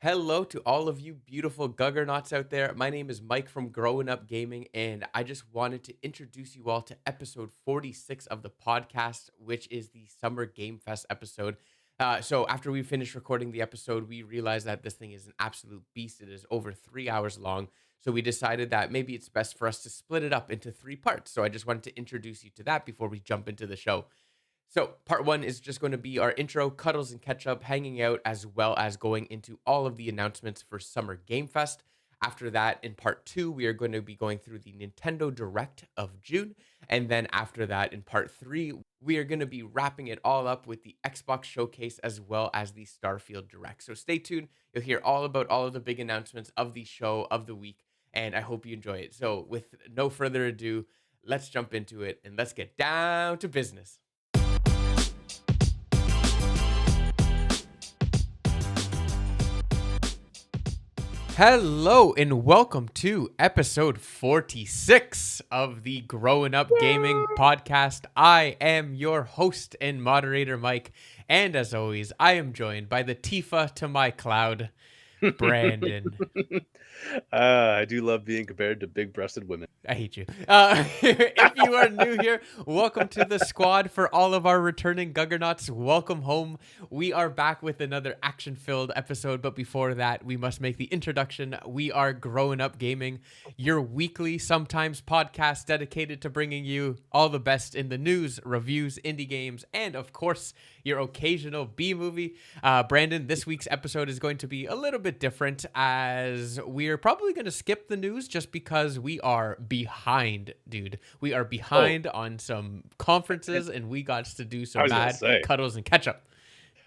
Hello to all of you beautiful Guggernauts out there. My name is Mike from Growin Up Gaming, and I just wanted to introduce you all to episode 46 of the podcast, which is the Summer Game Fest episode. So after we finished recording the episode, we realized that this thing is an absolute beast. It is over 3 hours long. So we decided that maybe it's best for us to split it up into three parts. So I just wanted to introduce you to that before we jump into the show. So, part one is just going to be our intro, cuddles and catch up, hanging out, as well as going into all of the announcements for Summer Game Fest. After that, in part two, we are going to be going through the Nintendo Direct of June. And then after that, in part three, we are going to be wrapping it all up with the Xbox Showcase as well as the Starfield Direct. So, stay tuned. You'll hear all about all of the big announcements of the show of the week. And I hope you enjoy it. So, with no further ado, let's jump into it and let's get down to business. Hello and welcome to episode 46 of the Growing Up Gaming podcast. I am your host and moderator, Mike, and as always, I am joined by the Tifa to my cloud, Brandon. I do love being compared to big-breasted women. I hate you. If you are new here, welcome to the squad. For all of our returning Guggernauts, welcome home. We are back with another action-filled episode, but before that, we must make the introduction. We are Growing Up Gaming, your weekly, sometimes podcast dedicated to bringing you all the best in the news, reviews, indie games, and of course, your occasional B-movie. Brandon, this week's episode is going to be a little bit different as we're probably going to skip the news just because we are behind, dude. We are behind on some conferences and we got to do some bad cuddles and catch up.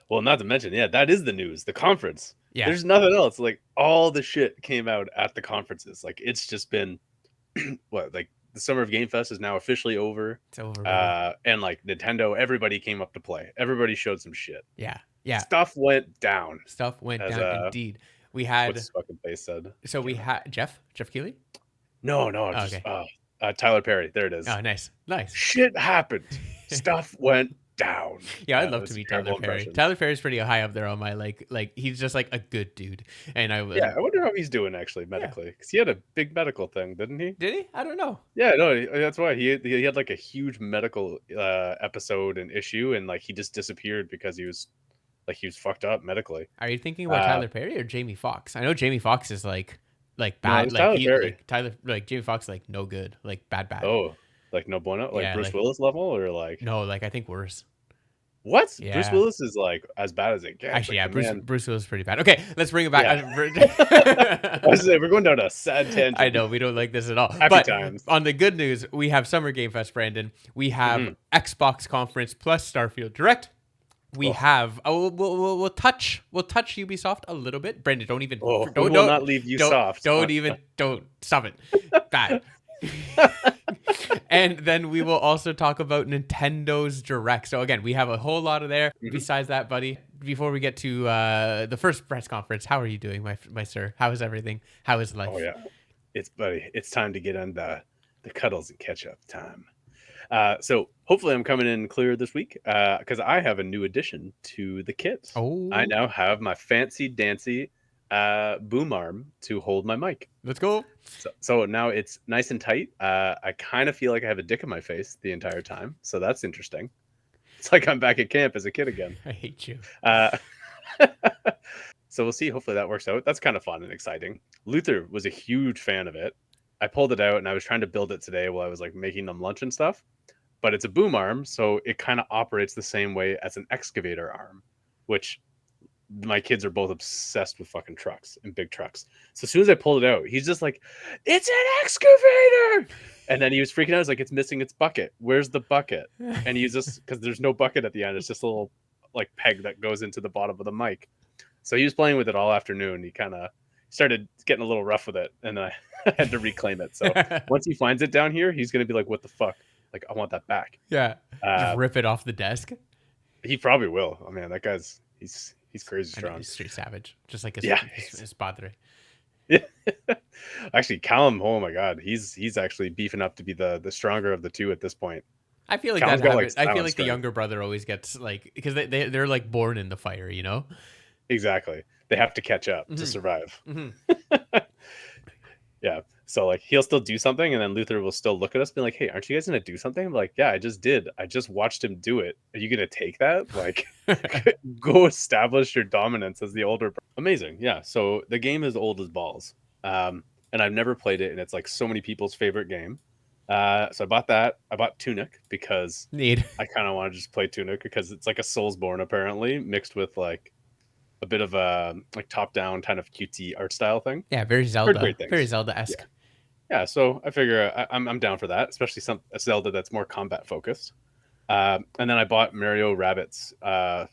Well, not to mention, that is the news, the conference. Yeah. There's nothing else. Like, all the shit came out at the conferences. Like, it's just been, the Summer of Game Fest is now officially over. It's over. And, like, Nintendo, everybody came up to play. Everybody showed some shit. Yeah. Stuff went down. Indeed. We had... What's his fucking face said? So we had... Jeff Keighley? No, Tyler Perry. There it is. Oh, nice. Shit happened. Stuff went down. Yeah, I'd love to meet Tyler Perry. Tyler Perry's pretty high up there on my like he's just like a good dude. And I wonder how he's doing actually medically, because he had a big medical thing, didn't he? Did he? I don't know. Yeah, no, that's why he had like a huge medical episode and issue, and like he just disappeared because he was fucked up medically. Are you thinking about Tyler Perry or Jamie Foxx? I know Jamie Foxx is like bad, no, Jamie Foxx like no good, like bad. Oh, like no bueno, like Bruce Willis level, or like no, like I think worse. What? Yeah. Bruce Willis is like as bad as it gets. Actually, like, Bruce Willis is pretty bad. Okay, let's bring it back. I was saying, we're going down a sad tangent. I know we don't like this at all. Happy times. On the good news, we have Summer Game Fest, Brandon. We have Xbox Conference plus Starfield Direct. We have we'll touch Ubisoft a little bit. Brandon, don't not leave you soft. Don't stop it. Bad. And then we will also talk about Nintendo's Direct. So again, we have a whole lot of there. Besides that, buddy, before we get to the first press conference, how are you doing, my sir? How is everything? How is life? Oh yeah, it's time to get on the cuddles and catch up time. So hopefully I'm coming in clear this week because I have a new addition to the kit. Oh, I now have my fancy dancy boom arm to hold my mic. Let's go. So now it's nice and tight. I kind of feel like I have a dick in my face the entire time, so that's interesting. It's like I'm back at camp as a kid again. I hate you. So we'll see. Hopefully that works out. That's kind of fun and exciting. Luther was a huge fan of it. I pulled it out and I was trying to build it today while I was like making them lunch and stuff. But it's a boom arm, so it kind of operates the same way as an excavator arm, which my kids are both obsessed with fucking trucks and big trucks. So as soon as I pulled it out, he's just like, "It's an excavator!" And then he was freaking out. He's like, "It's missing its bucket. Where's the bucket?" And he's just, because there's no bucket at the end. It's just a little like peg that goes into the bottom of the mic. So he was playing with it all afternoon. He kind of started getting a little rough with it, and I had to reclaim it. So once he finds it down here, he's going to be like, "What the fuck? Like, I want that back." Yeah. Just rip it off the desk. He probably will. Oh man, that guy's he's crazy strong. He's straight savage, just like his padre. Yeah. Actually, Callum, oh my god, he's actually beefing up to be the stronger of the two at this point. I feel like I feel like the younger brother always gets like, because they're like born in the fire, you know. Exactly. they have to catch up to Mhm. survive. Mhm. Yeah. So like he'll still do something, and then Luther will still look at us, be like, "Hey, aren't you guys gonna do something?" I'm like, yeah, I just did. I just watched him do it. Are you gonna take that? Like, go establish your dominance as the older. Amazing. Yeah. So the game is old as balls, and I've never played it, and it's like so many people's favorite game. So I bought that. I bought Tunic because Need. I kind of want to just play Tunic because it's like a Soulsborne apparently mixed with like a bit of a like top down kind of cutesy art style thing. Yeah, very Heard Zelda. great Very things. Yeah. Zelda-esque. Yeah, so I figure I'm down for that, especially a Zelda that's more combat focused. And then I bought Mario Rabbits, or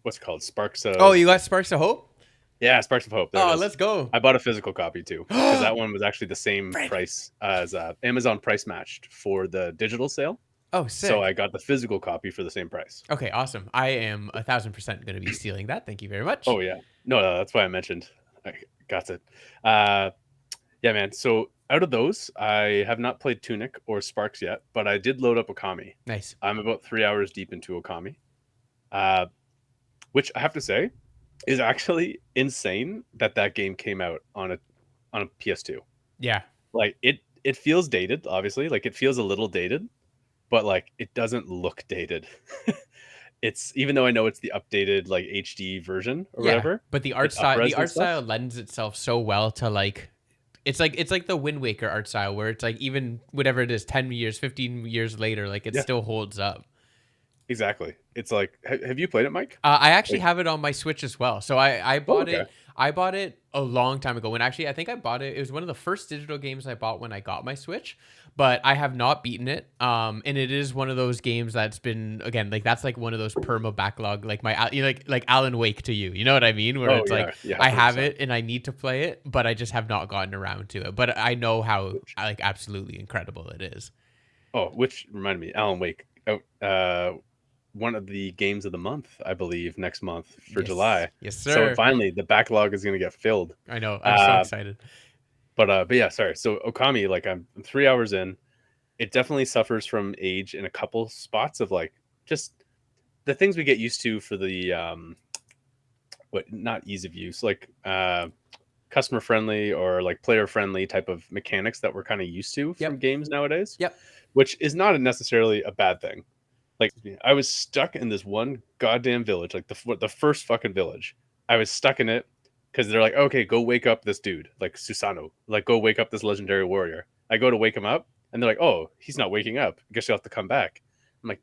what's it called, Sparks Oh, of you got Sparks of Hope? yeah, Sparks of Hope. There it Oh, is. let's go. I bought a physical copy too because that one was actually the same Brandon. price as Amazon price matched for the digital sale. Oh, So I sick. got the physical copy for the same price. Okay, awesome. I am 1,000% going to be stealing that. Thank you very much. Oh yeah, no, that's why I mentioned. I got it. Uh, Yeah, man. So out of those, I have not played Tunic or Sparks yet, but I did load up Okami. Nice. I'm about 3 hours deep into Okami, uh, which I have to say is actually insane that that game came out on a PS2. Yeah. Like it feels dated, obviously. Like it feels a little dated, but like it doesn't look dated. It's even though I know it's the updated like HD version or Yeah, whatever, but it's upres the and art stuff. style lends itself so well to like it's like the Wind Waker art style where it's like even whatever it is 10 years, 15 years later like it Yeah, still holds up. exactly. It's like, have you played it, Mike? I actually Like, have it on my Switch as well. So I oh, bought okay. it. I bought it a long time ago. When actually I think I bought it. It was one of the first digital games I bought when I got my Switch. But I have not beaten it. And it is one of those games that's been again like that's like one of those perma backlog like my you know, like Alan Wake to you. You know what I mean? Where Oh it's yeah, like yeah, I have 100%. it and I need to play it, but I just have not gotten around to it. But I know how like absolutely incredible it is. Oh, which reminded me, Alan Wake out one of the games of the month, I believe, next month for Yes, July. yes, So sir. finally, the backlog is going to get filled. I know. I'm so Uh, excited. but yeah, sorry. So Okami, like I'm 3 hours in. It definitely suffers from age in a couple spots of like just the things we get used to for the what not ease of use, like customer friendly or like player friendly type of mechanics that we're kind of used to from Yep. games nowadays, Yep. which is not necessarily a bad thing. Like I was stuck in this one goddamn village, like the first fucking village. I was stuck in it because they're like, okay, go wake up this dude, like Susano, like go wake up this legendary warrior. I go to wake him up, and they're like, oh, he's not waking up. I guess you'll have to come back. I'm like,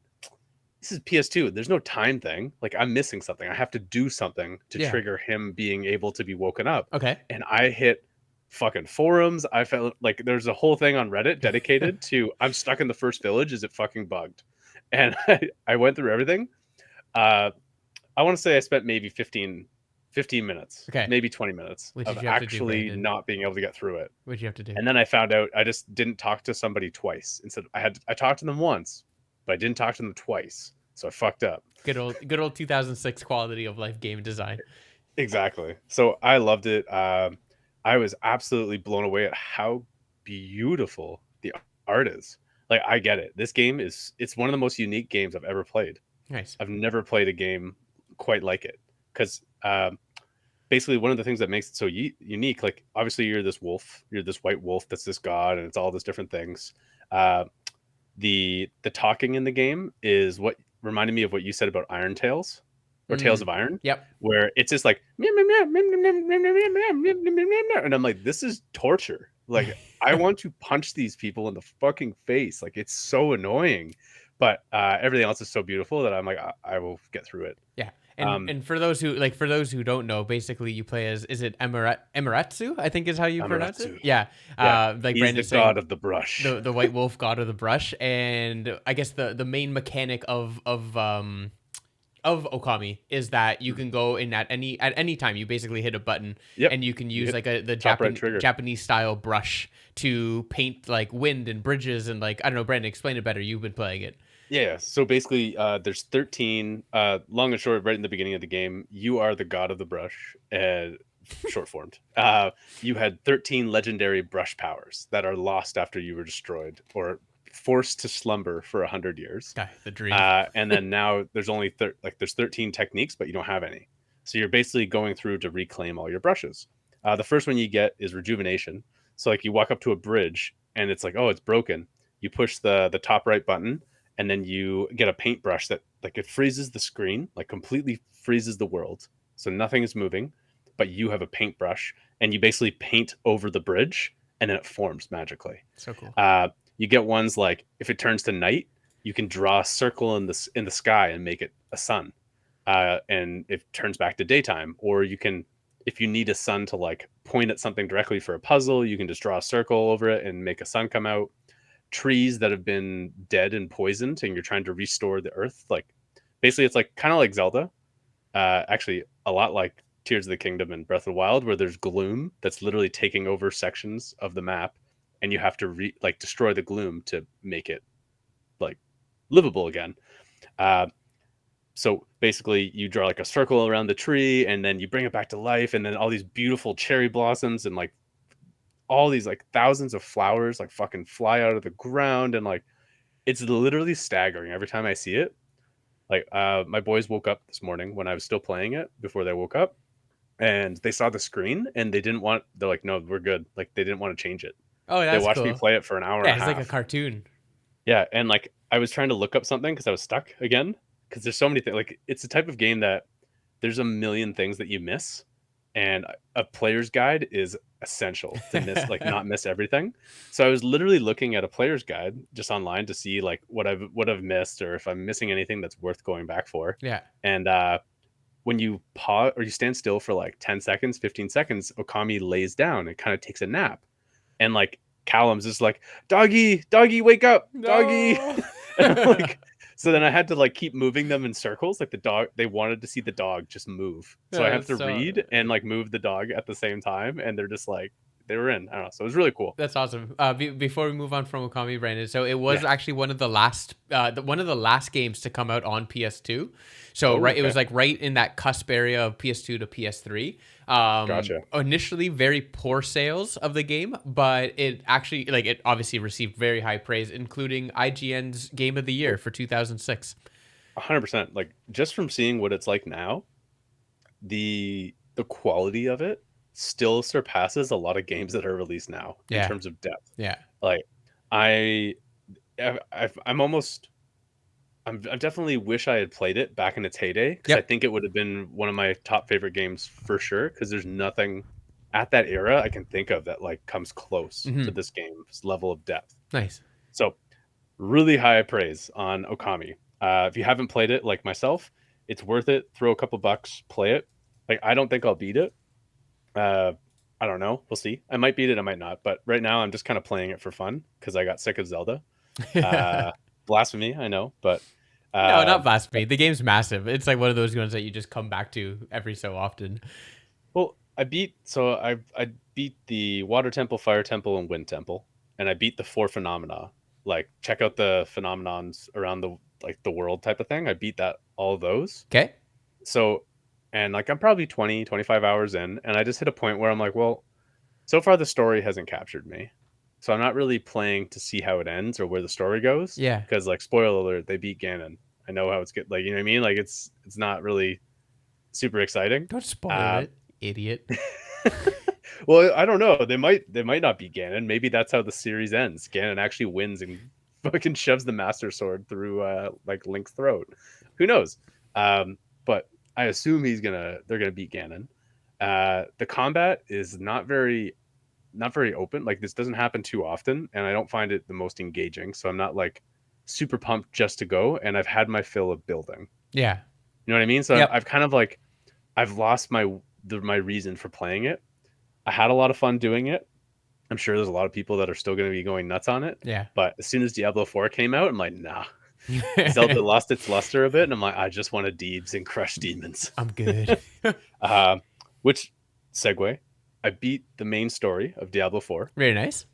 this is PS2. There's no time thing. Like I'm missing something. I have to do something to Yeah. trigger him being able to be woken up. Okay. And I hit fucking forums. I felt like there's a whole thing on Reddit dedicated to I'm stuck in the first village. Is it fucking bugged? And I went through everything. Uh, I want to say I spent maybe 15 minutes, Okay. maybe 20 minutes What of did you have to do, actually Brandon? not being able to get through it. What did you have to do? And then I found out I just didn't talk to somebody twice. Instead, I talked to them once, but I didn't talk to them twice. So I fucked up. Good old 2006 quality of life game design. Exactly. So I loved it. I was absolutely blown away at how beautiful the art is. Like I get it. This game it's one of the most unique games I've ever played. Nice. I've never played a game quite like it because basically one of the things that makes it so unique, like obviously you're this wolf, you're this white wolf that's this god, and it's all these different things. Uh, the talking in the game is what reminded me of what you said about Iron Tales or Tales Mm. of Iron, Yep. where it's just like and I'm like, this is torture. Like I want to punch these people in the fucking face. Like it's so annoying. But everything else is so beautiful that I'm like, I will get through it. Yeah. Um, And for those who don't know, basically you play as is it Emeretsu, I think is how you pronounce it? Amaretsu. Yeah. Yeah, Like he's the Brandon's saying god of the brush. the white wolf god of the brush and I guess the main mechanic of Okami is that you can go in at any time. You basically hit a button Yep, and you can you use hit like the top right trigger. Japanese style brush to paint like wind and bridges and like I don't know, Brandon, explain it better. You've been playing it. Yeah, so basically, there's 13. Long and short, right in the beginning of the game, you are the god of the brush, short formed. You had 13 legendary brush powers that are lost after you were destroyed or forced to slumber for 100 years. Guy, the dream. And then now there's only there's 13 techniques, but you don't have any. So you're basically going through to reclaim all your brushes. The first one you get is rejuvenation. So like you walk up to a bridge and it's like, oh, it's broken. You push the top right button and then you get a paintbrush that like it freezes the screen, like completely freezes the world. So nothing is moving, but you have a paintbrush and you basically paint over the bridge and then it forms magically. So cool. You get ones like if it turns to night, you can draw a circle in the sky and make it a sun, and it turns back to daytime. Or you can, if you need a sun to like point at something directly for a puzzle, you can just draw a circle over it and make a sun come out. Trees that have been dead and poisoned, and you're trying to restore the earth. Like basically, it's like kind of like Zelda. Actually, a lot like Tears of the Kingdom and Breath of the Wild, where there's gloom that's literally taking over sections of the map, and you have to like destroy the gloom to make it like livable again. Uh, so basically, you draw like a circle around the tree, and then you bring it back to life, and then all these beautiful cherry blossoms and like all these like thousands of flowers like fucking fly out of the ground, and like it's literally staggering every time I see it. Like my boys woke up this morning when I was still playing it before they woke up, and they saw the screen and they're like, no, we're good. Like they didn't want to change it. Oh, They that's watched me cool. play it for an hour and Yeah, a it's like a half. cartoon. Yeah, and like I was trying to look up something because I was stuck again. Because there's so many things. Like it's a type of game that there's a million things that you miss, and a player's guide is essential to miss, like not miss everything. So I was literally looking at a player's guide just online to see like what I've missed or if I'm missing anything that's worth going back for. Yeah. And when you pause or you stand still for like 10 seconds, 15 seconds, Okami lays down and kind of takes a nap. And like Callum's just like, doggy, doggy, wake up, doggy. No. And I'm like, so then I had to like keep moving them in circles. Like the dog, they wanted to see the dog just move. So I have to So read and like move the dog at the same time. And they're just like, they were in. I don't know. So it was really cool. that's awesome. Before we move on from Okami, Brandon, so it was Yeah. actually one of the last games to come out on PS2. So Oh, right, it okay. was like right in that cusp area of PS2 to PS3. Gotcha. Initially, very poor sales of the game, but it actually like it obviously received very high praise, including IGN's Game of the Year for 2006. 100%. Like just from seeing what it's like now, the quality of it still surpasses a lot of games that are released now in Yeah, terms of depth. yeah, Like I, I'm almost, I definitely wish I had played it back in its heyday because I yep. think it would have been one of my top favorite games for sure. Because there's nothing at that era I can think of that like comes close to Hmm. this game's level of depth. Nice. So really high praise on Okami. If you haven't played it like myself, it's worth it. Throw a couple bucks, play it. Like I don't think I'll beat it. Uh, I don't know. We'll see. I might beat it. I might not. But right now, I'm just kind of playing it for fun because I got sick of Zelda. Uh, Blasphemy, I know, but No, uh, not blasphemy. The game's massive. It's like one of those ones that you just come back to every so often. well, I beat the Water Temple, Fire Temple, and Wind Temple, and I beat the four phenomena. Like check out the phenomenons around the world type of thing. I beat that all of those. Okay. So, and like I'm probably 20, 25 hours in, and I just hit a point where I'm like, well, so far the story hasn't captured me. So I'm not really playing to see how it ends or where the story goes. Yeah. Because like spoiler alert, they beat Ganon. I know how it's get like you know what I mean? Like it's not really super exciting. Don't spoil Uh it, idiot. well, I don't know. They might not beat Ganon. Maybe that's how the series ends. Ganon actually wins and fucking shoves the Master Sword through like Link's throat. Who knows? But I assume they're gonna beat Ganon. The combat is not very open. Like this doesn't happen too often, and I don't find it the most engaging. So I'm not like super pumped just to go. And I've had my fill of building. Yeah. You know what I mean? So Yep. I've kind of like I've lost my reason for playing it. I had a lot of fun doing it. I'm sure there's a lot of people that are still going to be going nuts on it. Yeah. But as soon as Diablo 4 came out, I'm like, nah. Zelda lost its luster a bit, and I'm like, I just want to deebs and crush demons. I'm good. uh, which segue, I beat the main story of Diablo 4. Very nice.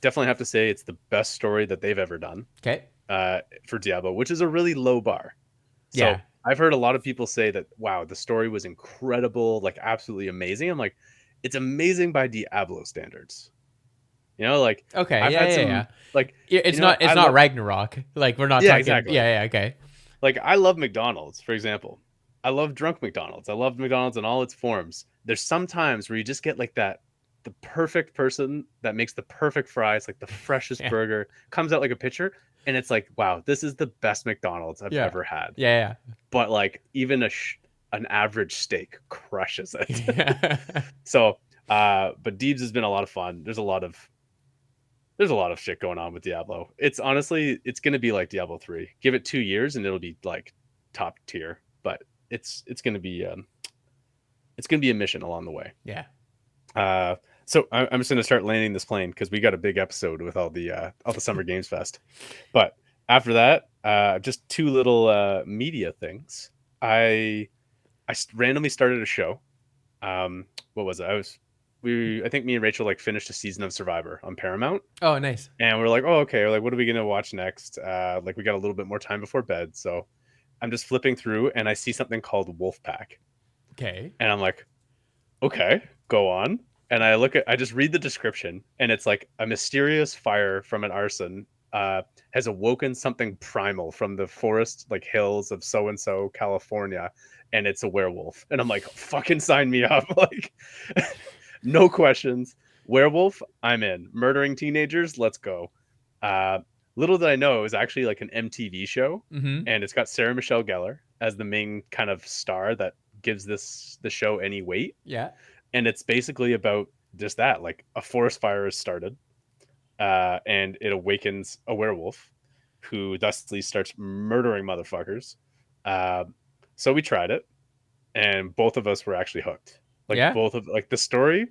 Definitely have to say it's the best story that they've ever done Okay. for Diablo, which is a really low bar. So Yeah. I've heard a lot of people say that, wow, the story was incredible, like absolutely amazing. I'm like, it's amazing by Diablo standards. You know, like Okay. I've Yeah. had Yeah. Yeah. some like It's not. It's I not love Ragnarok. Like we're not yeah, talking. exactly. Yeah. Yeah. Okay. Like I love McDonald's, for example. I love drunk McDonald's. I love McDonald's in all its forms. There's some times where you just get like that, the perfect person that makes the perfect fries, like the freshest Yeah. burger, comes out like a pitcher, and it's like, wow, this is the best McDonald's I've Yeah. ever had. Yeah. But like even an average steak crushes it. Yeah. So, but Deebs has been a lot of fun. There's a lot of shit going on with Diablo. It's honestly, it's going to be like Diablo 3. Give it 2 years and it'll be like top tier, but it's going to be it's going to be a mission along the way. Yeah. Uh so I'm just going to start landing this plane cuz we got a big episode with all the Summer Games Fest. But after that, just two little media things. I randomly started a show. What was it? I think me and Rachel like finished a season of Survivor on Paramount. Oh, nice. And we're like, oh, okay. Like, what are we gonna watch next? Like, we got a little bit more time before bed, so I'm just flipping through, and I see something called Wolfpack, Okay. and I'm like, okay, go on. And I just read the description, and it's like a mysterious fire from an arson has awoken something primal from the forest, like hills of so and so California, and it's a werewolf. And I'm like, fucking sign me up, like, no questions. Werewolf, I'm in. Murdering teenagers, let's go. Uh, Little did I know it was actually like an MTV show, Mm-hmm. and it's got Sarah Michelle Gellar as the main kind of star that gives the show any weight. Yeah. And it's basically about just that, like a forest fire is started, and it awakens a werewolf who thusly starts murdering motherfuckers. Uh, so we tried it, and both of us were actually hooked. Like Yeah. both of like the story,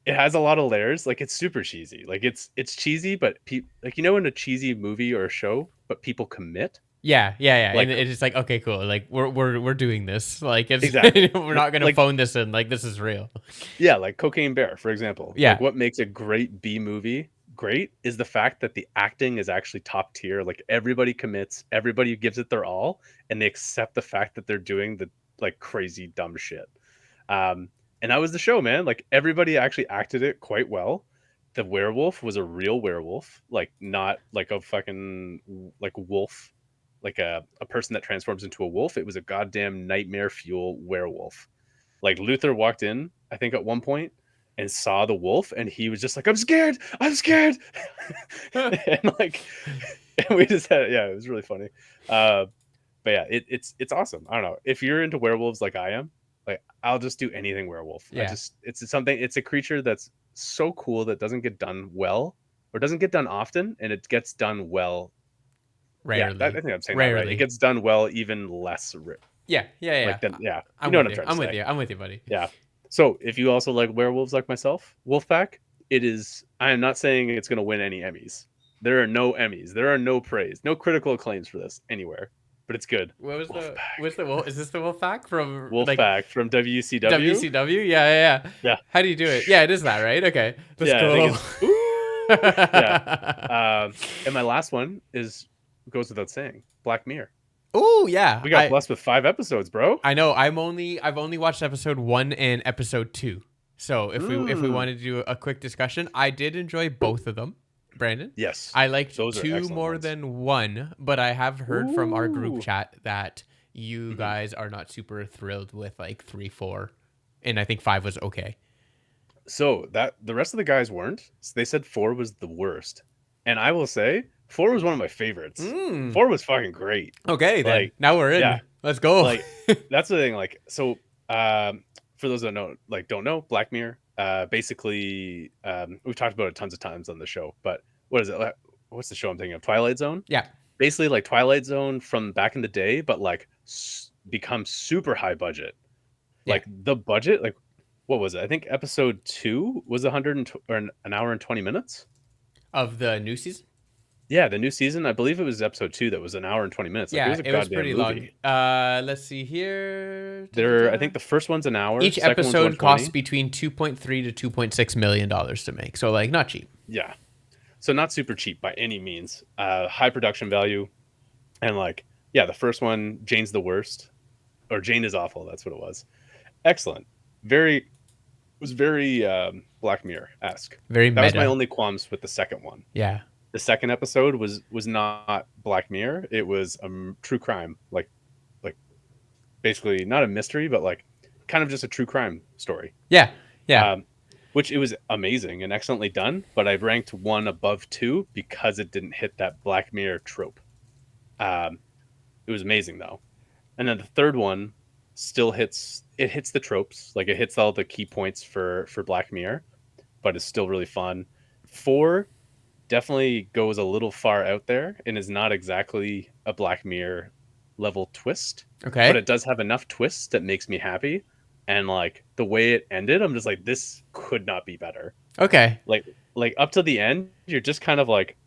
it has a lot of layers. Like it's super cheesy. Like it's cheesy, but like in a cheesy movie or a show, but people commit. Yeah, and Like it's just like, okay, cool. Like we're doing this. Like it's exactly. we're not gonna Like phone this in. Like this is real. yeah, like Cocaine Bear, for example. Yeah, Like what makes a great B movie great is the fact that the acting is actually top tier. Like everybody commits, everybody gives it their all, and they accept the fact that they're doing the like crazy dumb shit. And that was the show, man. Like everybody actually acted it quite well. The werewolf was a real werewolf, like not like a fucking like wolf, like a person that transforms into a wolf. It was a goddamn nightmare fuel werewolf. Like Luther walked in, I think at one point, and saw the wolf, and he was just like, I'm scared," and like, and we just had, yeah, it was really funny. But yeah, it's awesome. I don't know if you're into werewolves like I am. Like I'll just do anything werewolf. yeah. It's a creature that's so cool that doesn't get done well or doesn't get done often, and it gets done well. Yeah, I Rarely, think I'm saying that right. It rarely. gets done well even less Yeah. like then yeah, you I'm know what with I'm you. trying to say. I'm with you, buddy. Yeah. So if you also like werewolves like myself, Wolfpack, it is. I am not saying it's going to win any Emmys. There are no Emmys. There are no praise, no critical acclaims for this anywhere. But it's good. What was the? What's Wolfpack. the wolf? Is this the wolf pack from like Wolfpack from WCW. WCW? Yeah. Yeah. How do you do it? Yeah, it is that, right? Okay, that's Yeah. I think cool. it's. Ooh. Yeah. And my last one goes without saying. Black Mirror. Oh yeah, We got blessed with 5 episodes, bro. I know. I've only watched episode 1 and episode 2. So if we wanted to do a quick discussion, I did enjoy both of them, Brandon. Yes. I liked Those are 2 excellent more ones. than 1, but I have heard from our group Ooh. chat that you guys are not super thrilled with like 3, 4, and I think 5 was okay. So that the rest of the guys weren't. So they said 4 was the worst, and I will say 4 was one of my favorites. 4 was fucking great. Okay, then Like, now we're in. yeah, Let's go. like that's the thing. Like, so for those that don't know, Black Mirror. Basically, we've talked about it tons of times on the show. But what is it? What's the show I'm thinking of? Twilight Zone. Yeah. Basically, like Twilight Zone from back in the day, but like become super high budget. Like the budget, like what was it? I think episode 2 was 100 or an hour and 20 minutes Of the new season. Yeah, the new season. I believe it was episode 2 that was an hour and 20 minutes. Like, Yeah, it was a it was goddamn pretty movie. long. Let's see here. I think the first one's an hour. Each second one's episode costs 120. between $2.3 to $2.6 million to make. So like not cheap. Yeah, so not super cheap by any means. High production value, and like yeah, the first one, Jane's the worst, or Jane is awful. That's what it was. Excellent. Was very Black Mirror esque. Very That was my meta. only qualms with the second one. Yeah. The second episode was not Black Mirror. It was true crime, like basically not a mystery, but like kind of just a true crime story. Yeah. Yeah. Um, which it was amazing and excellently done, but I ranked one above two because it didn't hit that Black Mirror trope. It was amazing though. And then the third one still hits the tropes, like it hits all the key points for Black Mirror, but it's still really fun. 4 definitely goes a little far out there and is not exactly a Black Mirror level twist, but Okay. it does have enough twists that makes me happy. And like the way it ended, I'm just like, this could not be better. Okay. Like up to the end, you're just kind of like,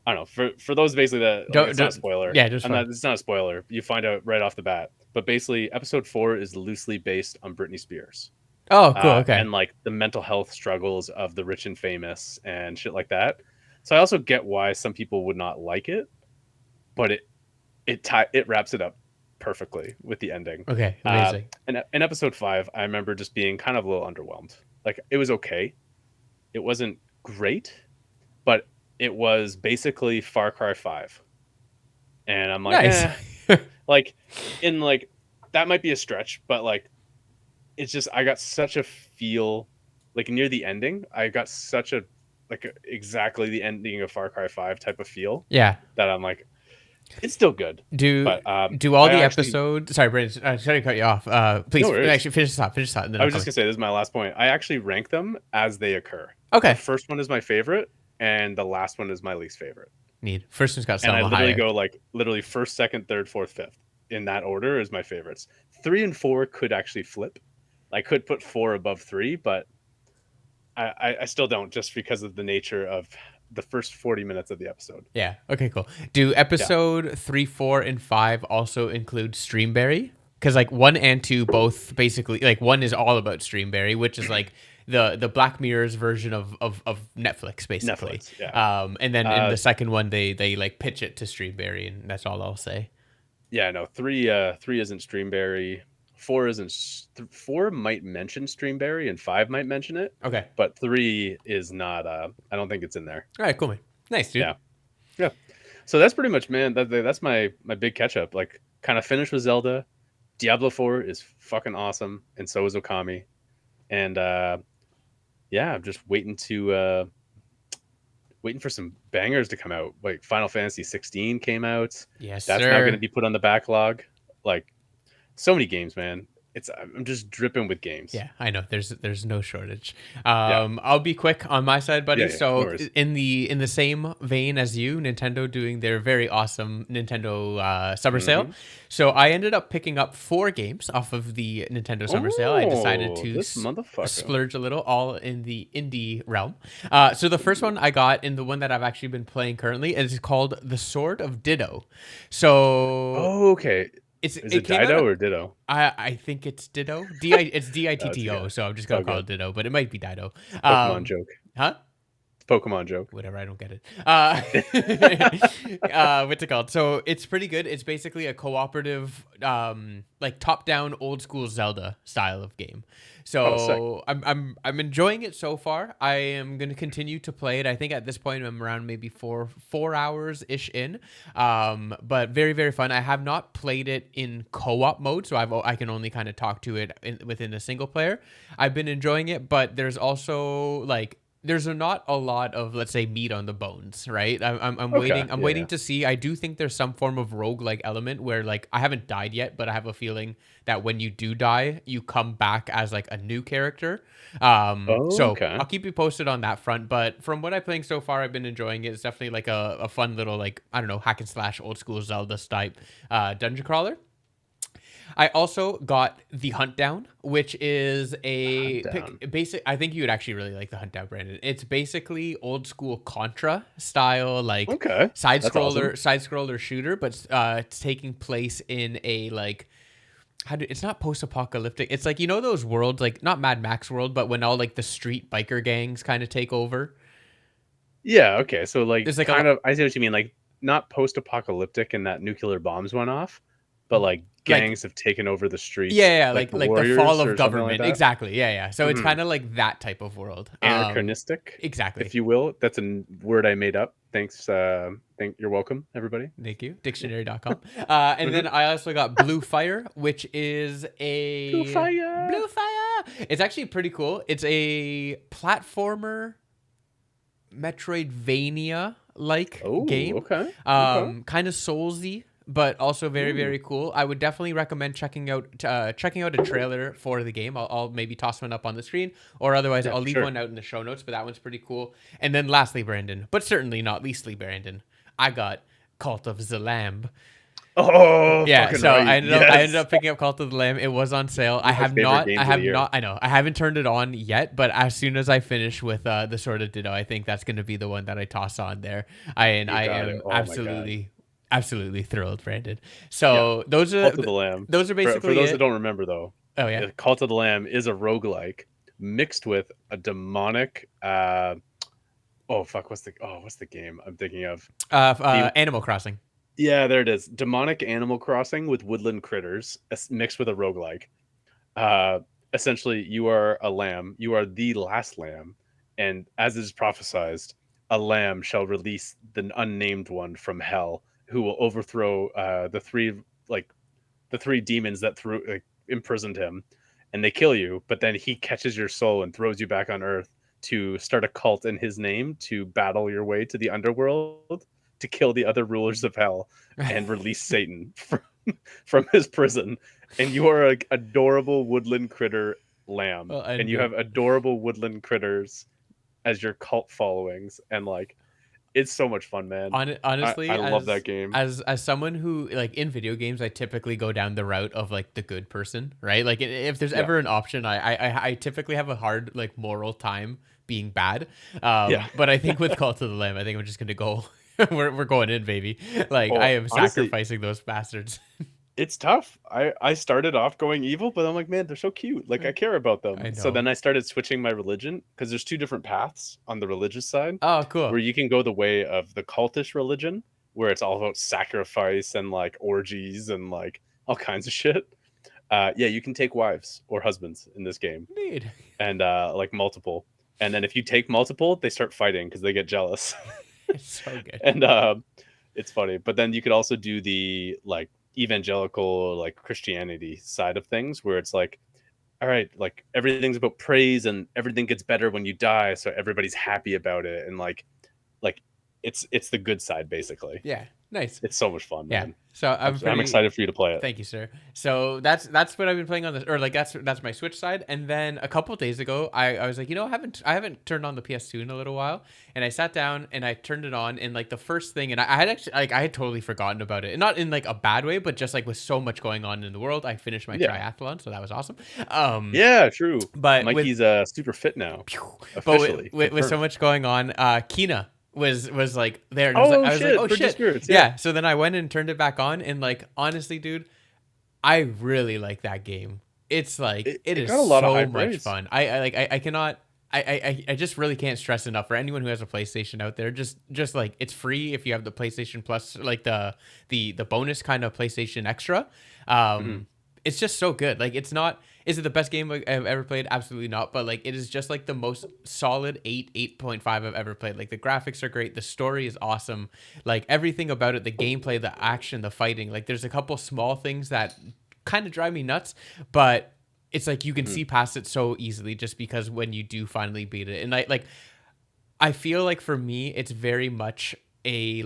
I don't know. For those basically that like, it's not a Don't. spoiler. Yeah, just fine. It's not a spoiler. You find out right off the bat. But basically, episode 4 is loosely based on Britney Spears. Oh, cool. Okay. And like the mental health struggles of the rich and famous and shit like that. So I also get why some people would not like it, but it wraps it up perfectly with the ending. Okay. Amazing. And in episode 5, I remember just being kind of a little underwhelmed. Like it was okay. It wasn't great, but it was basically Far Cry 5. And I'm like, Nice. like in like that might be a stretch, but like it's just I got such a feel like near the ending, I got such a like exactly the ending of Far Cry 5 type of feel Yeah. that I'm like it's still good. Do But do all I the actually episodes? Sorry, Brandon. Sorry to cut you off. Please no worries. actually finish this up. Finish this up, and then I I'll was come just gonna say this is my last point. I actually rank them as they occur. in. Okay. The first one is my favorite, and the last one is my least favorite. Need first one's got And I Selma literally Hayek. go like literally first, second, third, fourth, fifth in that order is my favorites. 3 and 4 could actually flip. I could put 4 above 3, but I still don't just because of the nature of the first 40 minutes of the episode. Yeah. Okay. Cool. Do episode 3, 4, and 5 also include Streamberry? Because like 1 and 2 both basically like 1 is all about Streamberry, which is like the Black Mirror's version of Netflix basically. Netflix, yeah. And then in the second one they like pitch it to Streamberry, and that's all I'll say. Yeah, no, 3 isn't Streamberry. 4 isn't 4 might mention Streamberry and 5 might mention it. Okay. But 3 is not I don't think it's in there. All right, cool, man. Nice, dude. Yeah. Yeah. So that's pretty much, man, that's my big catch up. Like kind of finished with Zelda. Diablo 4 is fucking awesome, and so is Okami. And yeah, I'm just waiting for some bangers to come out. Like Final Fantasy 16 came out. Yes, That's sir. now going to be put on the backlog. Like so many games, man. I'm just dripping with games. Yeah, I know. There's no shortage. I'll be quick on my side, buddy. Yeah, So no worries. in the same vein as you, Nintendo doing their very awesome Nintendo summer sale. So I ended up picking up 4 games off of the Nintendo summer sale. I decided to this motherfucker. splurge a little, all in the indie realm. So the first one I got, and the one that I've actually been playing currently, is called The Sword of Ditto. So Oh, okay. Is it Dido or Ditto? I think it's Ditto. It's Ditto. So I'm just gonna call it Ditto, but it might be Dido. Pokemon joke. Huh? Pokemon joke. Whatever, I don't get it. What's it called? So it's pretty good. It's basically a cooperative, like top-down old school Zelda style of game. So I'm enjoying it so far. I am gonna continue to play it. I think at this point I'm around maybe four hours ish in. But very very fun. I have not played it in co-op mode, so I can only kind of talk to it within a single player. I've been enjoying it, but there's also like there's not a lot of, let's say, meat on the bones, right? I'm waiting. I'm waiting to see. I do think there's some form of roguelike element where, like, I haven't died yet, but I have a feeling that when you do die, you come back as like a new character. So I'll keep you posted on that front. But from what I'm playing so far, I've been enjoying it. It's definitely like a fun little, like, I don't know, hack and slash old school Zelda type dungeon crawler. I also got the Hunt Down, which is a basic. I think you would actually really like the Hunt Down, Brandon. It's basically old school Contra style, like side scroller shooter, but it's taking place in a like. It's not post-apocalyptic. It's like, you know, those worlds, like not Mad Max world, but when all like the street biker gangs kind of take over. Yeah. Okay. So like, there's like kind of. I see what you mean. Like not post-apocalyptic in that nuclear bombs went off, but like gangs have taken over the streets. Yeah, like the fall of government. Like exactly. Yeah. So it's kind of like that type of world. Anachronistic. Exactly. If you will. That's a word I made up. Thanks. You're welcome, everybody. Thank you. Dictionary.com. And Mhm. then I also got Blue Fire, which is Blue a fire. Blue Fire. It's actually pretty cool. It's a platformer Metroidvania like Oh, game. okay. Okay. Kind of Soulsy, but also very Ooh, very cool. I would definitely recommend checking out a trailer for the game. I'll maybe toss one up on the screen, or otherwise yeah, I'll for leave sure. one out in the show notes. But that one's pretty cool. And then lastly, Brandon, but certainly not leastly, Brandon, I got Cult of the Lamb. Oh, Yeah, fucking so right. I ended Yes. up picking up Cult of the Lamb. It was on sale. One of my favorite I games of the have year. not, I know, I haven't turned it on yet. But as soon as I finish with the Sword of Ditto, I think that's going to be the one that I toss on there. You I got it. am Oh my god. absolutely thrilled, Brandon. Yeah. So Cult of the Lamb. those are For basically those that it. don't remember though, Oh yeah, Cult of the Lamb is a roguelike mixed with a demonic oh fuck, what's the game I'm thinking of? The Animal Crossing. Yeah, there it is. Demonic Animal Crossing with woodland critters mixed with a roguelike. Uh, Essentially, you are a lamb. You are the last lamb, and as is prophesized, a lamb shall release the unnamed one from hell, who will overthrow like the three demons that imprisoned him, and they kill you. But then he catches your soul and throws you back on Earth to start a cult in his name to battle your way to the underworld to kill the other rulers of hell and release Satan from his prison. And you are an adorable woodland critter lamb, Well, and and you have adorable woodland critters as your cult followings, and like it's so much fun, man. I Honestly, love that game. as someone who like in video games, I typically go down the route of like the good person, right? Like if there's Yeah, ever an option, I typically have a hard like moral time being bad. yeah. But I think with Call to the Lamb, I think I'm just gonna go. We're going in, baby. Like I Oh, am honestly, sacrificing those bastards. it's tough. I started off going evil, but I'm like, man, they're so cute. Like I care about them. I So know. then I started switching my religion because there's two different paths on the religious side Oh, cool. where you can go the way of the cultish religion, where it's all about sacrifice and like orgies and like all kinds of shit. Yeah, you can take wives or husbands in this game, Neat. and like multiple. And then if you take multiple, they start fighting because they get jealous. It's so good. And it's funny. But then you could also do the like evangelical, like Christianity side of things, where it's like, all right, like everything's about praise and everything gets better when you die, so everybody's happy about it, and like it's the good side basically. Yeah. Nice. It's so much fun, Yeah. man. So I'm excited for you to play it. Thank you, sir. So that's what I've been playing on this, or like that's my Switch side. And then a couple of days ago, I was like, I haven't turned on the PS2 in a little while, and I sat down and I turned it on, and like the first thing, and I had actually like I had totally forgotten about it, and not in like a bad way, but just like with so much going on in the world, I finished my Yeah, triathlon, so that was awesome. Um, yeah, true. but with Mikey's super fit now, but officially with so confirmed. much going on, Kina was like there, and Oh I was like, shit, oh Bridge of shit, Spirits. Yeah, yeah. So then I went and turned it back on, and like honestly, dude, I really like that game. It's like it it is got a lot of high so much praise. fun. I cannot. I just really can't stress enough for anyone who has a PlayStation out there. Just like it's free if you have the PlayStation Plus, like the bonus kind of PlayStation Extra. Mhm. It's just so good. Like it's not. Is it the best game I've ever played? Absolutely not. But like it is just like the most solid 8.5 I've ever played. Like the graphics are great. The story is awesome. Like everything about it, the gameplay, the action, the fighting. Like there's a couple small things that kind of drive me nuts, but it's like you can Mhm. see past it so easily just because when you do finally beat it. And I feel like for me it's very much a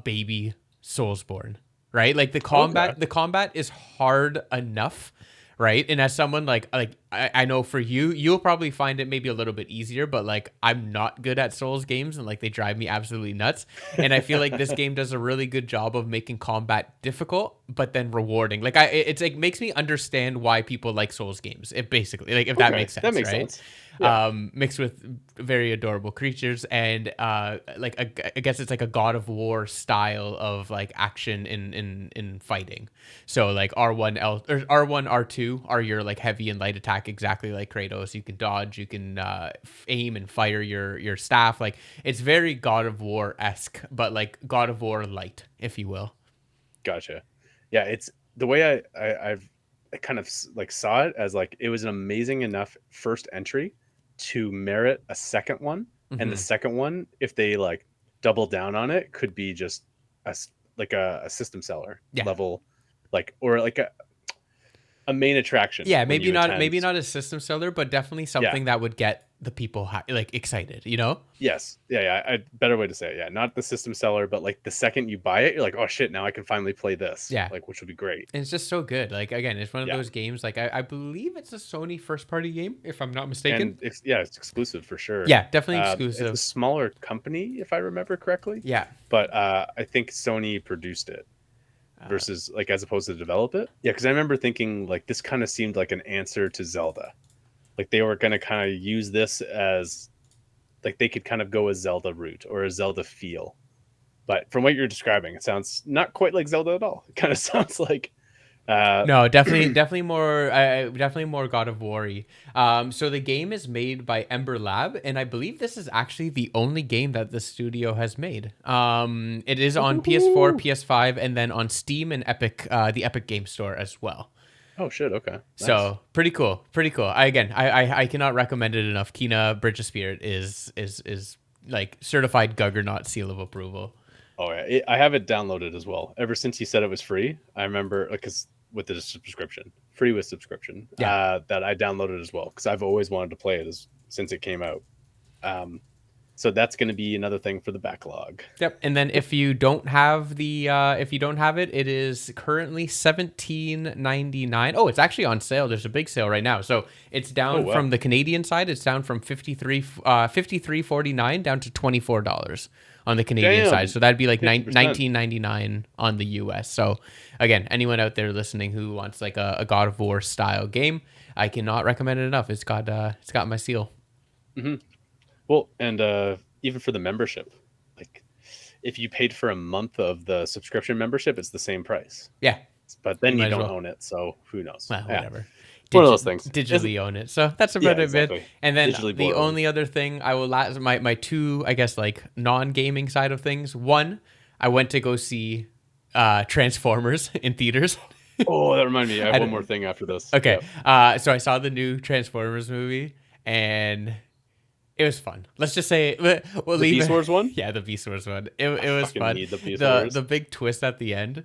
baby Soulsborne, right? Like Okay. the combat is hard enough, right? And as someone I know for you, you'll probably find it maybe a little bit easier, but like I'm not good at Souls games and like they drive me absolutely nuts. And I feel like this game does a really good job of making combat difficult but then rewarding. Like it's like makes me understand why people like Souls games. It basically like if that Okay, makes that sense, makes right? sense. Yeah, Mixed with very adorable creatures and I guess it's like a God of War style of like action in fighting. So like R1 R2 are your like heavy and light attack exactly like Kratos. You can dodge, you can aim and fire your staff. Like it's very God of War esque, but like God of War light, if you will. gotcha. Yeah, it's the way I kind of like saw it as like it was an amazing enough first entry to merit a second one, and the Hmm. second one, if they like double down on it could be just like a system seller Yeah. level, like, or like a main attraction Yeah, when maybe you not attend. maybe not a system seller, but definitely Yeah. something that would get the people like excited, you know? Yes. Yeah. Better way to say it. Yeah. Not the system seller, but like the second you buy it, you're like, oh shit, now I can finally play this. Yeah. Like, which would be great. And it's just so good. Like again, it's one of Yeah. those games. Like I believe it's a Sony first party game, if I'm not mistaken. And it's exclusive for sure. Yeah, definitely It's a exclusive. smaller company, if I remember correctly, Yeah. but I think Sony produced it versus like as opposed to develop it. Yeah, because I remember thinking like this kind of seemed like an answer to Zelda. Like they were going to kind of use this as like they could kind of go a Zelda route or a Zelda feel. But from what you're describing, it sounds not quite like Zelda at all. It kind of sounds like No, definitely more God of War. So the game is made by Ember Lab, and I believe this is actually the only game that the studio has made. It is on PS4, PS5, and then on Steam and Epic, the Epic Game Store as well. oh shit, okay. Nice. So pretty cool, pretty cool. I cannot recommend it enough. Kina Bridge of Spirit is like certified Guggernaut seal of approval. Oh yeah, I have it downloaded as well. Ever since he said it was free, I remember because with the subscription, free with subscription, Yeah. that I downloaded as well because I've always wanted to play it since it came out. So that's going to be another thing for the backlog. Yep. And then if you don't have if you don't have it, it is currently $17.99. Oh, it's actually on sale. There's a big sale right now. So it's down from the Canadian side. It's down from $53.49 down to $24 on the Canadian side. So that'd be like 50%. $19.99 on the US. So again, anyone out there listening who wants like a God of War style game, I cannot recommend it enough. It's got my seal. Mm-hmm. Well, and even for the membership, like if you paid for a month of the subscription membership, it's the same price. Yeah. But then you don't own it, so who knows? Well, whatever. One of those things. Digitally own it. So that's about it. Exactly. And then Digitally the only other thing I will my two, I guess, like non-gaming side of things. One, I went to go see Transformers in theaters. Oh, that reminded me. I have one more thing after this. Okay. So I saw the new Transformers movie and it was fun. Let's just say we'll leave Beast Wars one? Yeah, the Beast Wars one. It was fun. Need the Beast Wars. The big twist at the end,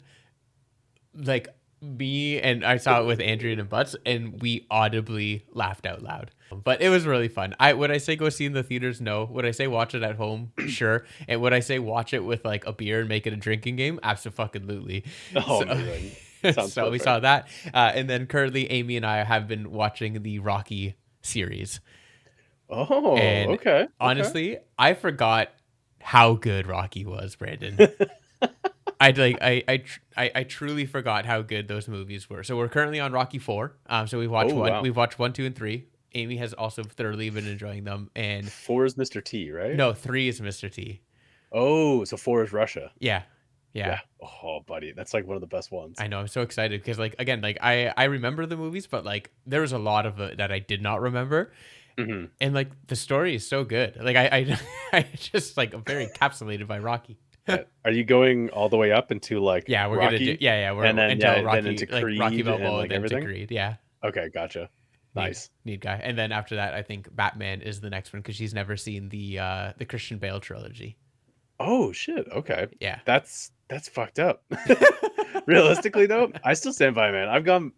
like me and I saw it with Andrew and Butts, and we audibly laughed out loud. But it was really fun. Would I say go see in the theaters? No. Would I say watch it at home? Sure. And would I say watch it with like a beer and make it a drinking game? Absolutely. Oh, amazing. So we saw that, and then currently Amy and I have been watching the Rocky series. Oh, and okay. Honestly, I forgot how good Rocky was, Brandon. I truly forgot how good those movies were. So we're currently on Rocky 4. So we've watched one. Wow. We've watched 1, 2, and 3. Amy has also thoroughly been enjoying them. And 4 is Mr. T, right? No, 3 is Mr. T. Oh, so 4 is Russia. Yeah. Oh, buddy, that's like one of the best ones. I know. I'm so excited because, like, again, like I remember the movies, but like there was a lot of it that I did not remember. Mm-hmm. And like the story is so good. Like I just like I'm very encapsulated by Rocky. Are you going all the way up into like we're Rocky? Gonna do we're and then until Rocky, then into Creed, like Rocky Balboa, and like then everything? to Creed. Yeah. Okay, gotcha. Nice. Neat guy. And then after that, I think Batman is the next one because she's never seen the Christian Bale trilogy. Oh shit. Okay. Yeah. That's fucked up. Realistically though, I still stand by, man. I've gone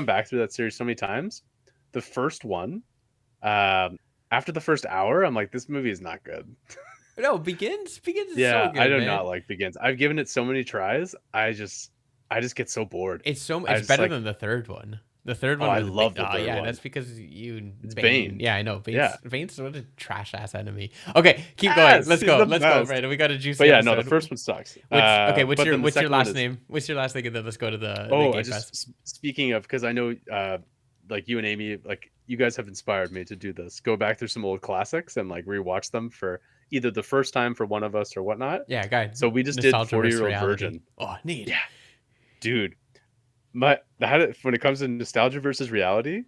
back through that series so many times. The first one, after the first hour, I'm like, this movie is not good. No, Begins is yeah, so good, I do not like Begins. I've given it so many tries. I just get so bored. It's better than the third one. The third one, I love the third one. That's because it's Bane. Yeah, I know. Bane's sort of trash ass enemy. Okay, keep going. Let's go, Brandon. We got a juice. But yeah, no, the first one sucks. What's your last name? What's your last thing? And then let's go to the Game Fest. Speaking of, because I know, like you and Amy, like you guys have inspired me to do this. Go back through some old classics and like rewatch them for either the first time for one of us or whatnot. Yeah, guy. So we just did 40-Year-Old Virgin. Oh, neat. Yeah, dude. When it comes to nostalgia versus reality,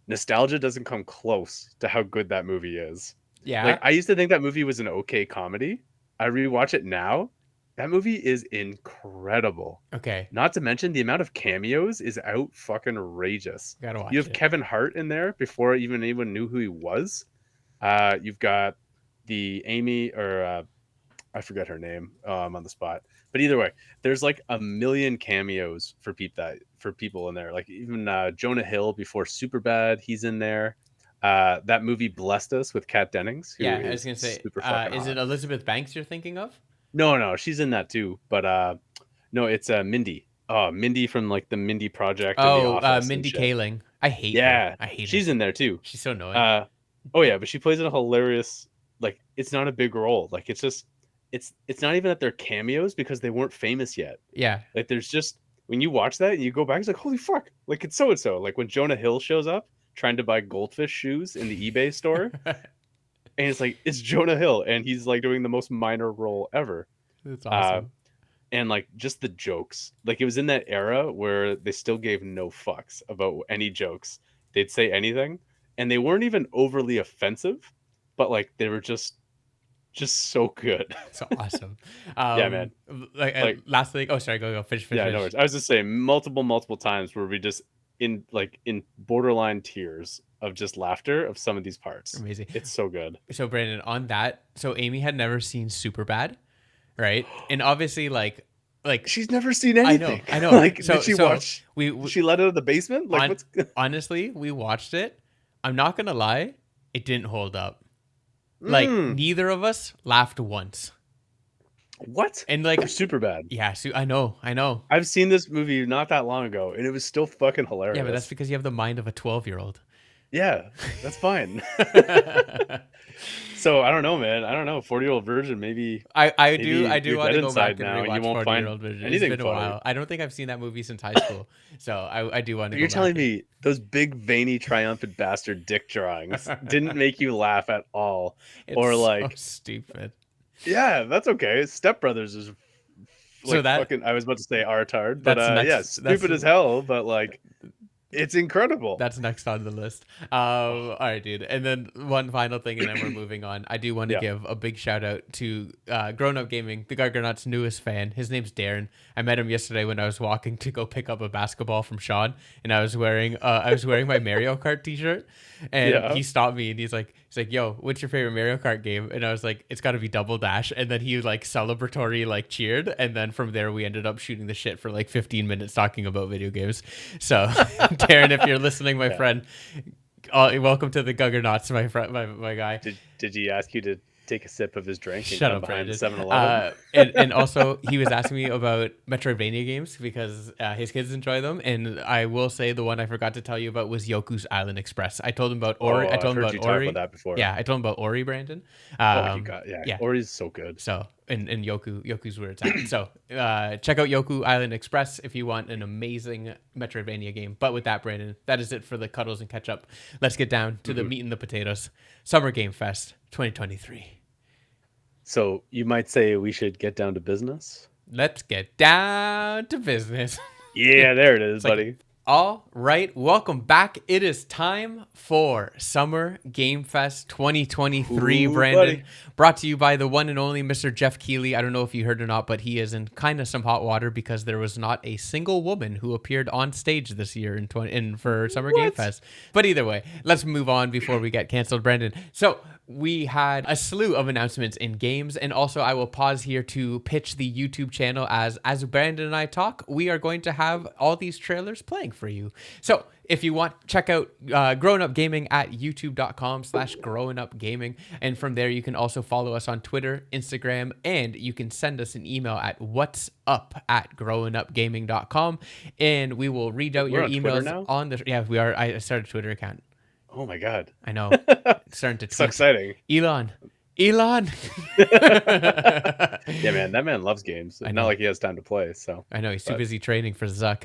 nostalgia doesn't come close to how good that movie is. Yeah. Like I used to think that movie was an okay comedy. I rewatch it now. That movie is incredible. Okay. Not to mention the amount of cameos is out fucking outrageous. Gotta watch You have Kevin Hart in there before even anyone knew who he was. You've got the Amy or I forget her name. I'm on the spot. But either way, there's like a million cameos for people in there. Like even Jonah Hill before Superbad, he's in there. That movie Blessed Us with Kat Dennings, who Yeah, I was is gonna say, super fucking is it hot. Elizabeth Banks you're thinking of? No, she's in that too. But no, it's Mindy. Oh, Mindy from like the Mindy Project and The Oh, Office and Mindy shit. Kaling. I hate her. Yeah, I hate her. she's in there too. She's so annoying. Uh, oh yeah, but she plays a hilarious. Like it's not a big role. Like it's just it's not even that they're cameos because they weren't famous yet. Yeah. Like there's just when you watch that and you go back, it's like holy fuck! Like it's so and so. Like when Jonah Hill shows up trying to buy goldfish shoes in the eBay store, and it's like it's Jonah Hill, and he's like doing the most minor role ever. That's Uh, awesome. and like just the jokes, like it was in that era where they still gave no fucks about any jokes. They'd say anything, and they weren't even overly offensive, but like they were just so good. So awesome. Yeah, man. Like Like last thing. Oh, sorry. Go. yeah, no Finish. worries. I was just saying multiple times where we just in borderline tears of just laughter of some of these parts. Amazing. It's so good. So Brandon, on that, so Amy had never seen Superbad, right? And obviously, like She's never seen I know, anything. I know. Like, So did she so watch? we, Did we she let out of the basement? Like, on what's? honestly, we watched it. I'm not gonna lie, it didn't hold up. Like Mm, neither of us laughed once. what? And like, Super bad. yeah, so I know. I've seen this movie not that long ago, and it was still fucking Yeah, but that's hilarious. because you have the mind of a 12-year-old. Yeah, that's fine. So I don't know, man. I don't know. 40-year-old virgin. I Maybe do you're want dead to go back inside and now, and you rewatch won't 40 year find old version. It's anything been a funny. while. I don't think I've seen that movie since high school, so I do want to You're go back. telling me those big veiny triumphant bastard dick drawings didn't make you laugh at all, It's or so like, stupid. yeah, that's okay. Step Brothers is So like fucking. I was about to say artard, but that's yeah, next. stupid as hell. But like, it's incredible. That's next on the list. All right, dude. And then one final thing, and then we're moving on. I do want to Yeah. give a big shout out to Grown Up Gaming, the Gargonaut's newest fan. His name's Darren. I met him yesterday when I was walking to go pick up a basketball from Sean, and I was wearing my Mario Kart T-shirt, and Yeah. he stopped me and he's like, "Yo, what's your favorite Mario Kart game?" And I was like, "It's got to be Double Dash." And then he like celebratory like cheered, and then from there we ended up shooting the shit for like 15 minutes talking about video games. So, Darren, if you're listening, my Yeah. friend, welcome to the Guggernauts, my friend, my guy. Did he ask you to take a sip of his drink and Shut come up, behind the Brandon. 7-Eleven? And also he was asking me about Metroidvania games because his kids enjoy them, and I will say the one I forgot to tell you about was Yoku's Island Express. I told him about Ori. Oh, I I've told him heard about you talk about Ori. that before. Yeah, I told him about Ori, Brandon. Oh, you got Yeah. Ori's so good. So and Yoku's where it's at. So check out Yoku Island Express if you want an amazing Metroidvania game. But with that, Brandon, that is it for the cuddles and catch up. Let's get down to the meat and the potatoes. Summer Game Fest 2023. So you might say we should get down to business. Let's get down to business. Yeah, there it is, It's like, buddy. all right, welcome back. It is time for Summer Game Fest 2023, Ooh, Brandon. buddy. Brought to you by the one and only Mr. Jeff Keighley. I don't know if you heard or not, but he is in kind of some hot water because there was not a single woman who appeared on stage this year for Summer Game Fest. But either way, let's move on before we get canceled, Brandon. So we had a slew of announcements in games, and also I will pause here to pitch the YouTube channel as Brandon and I talk. We are going to have all these trailers playing for you. So if you want, check out Growin Up Gaming at youtube.com/growinupgaming, and from there you can also follow us on Twitter, Instagram, and you can send us an email at whatsup@growinupgaming.com, and we will read out We're your on Twitter emails now? on the. Yeah, we are. I started a Twitter account. Oh my god. I know. It's starting to tweet. So exciting. Elon. Yeah, man, that man loves games. I Not know. like he has time to play, so. I know he's too But- busy training for Zuck.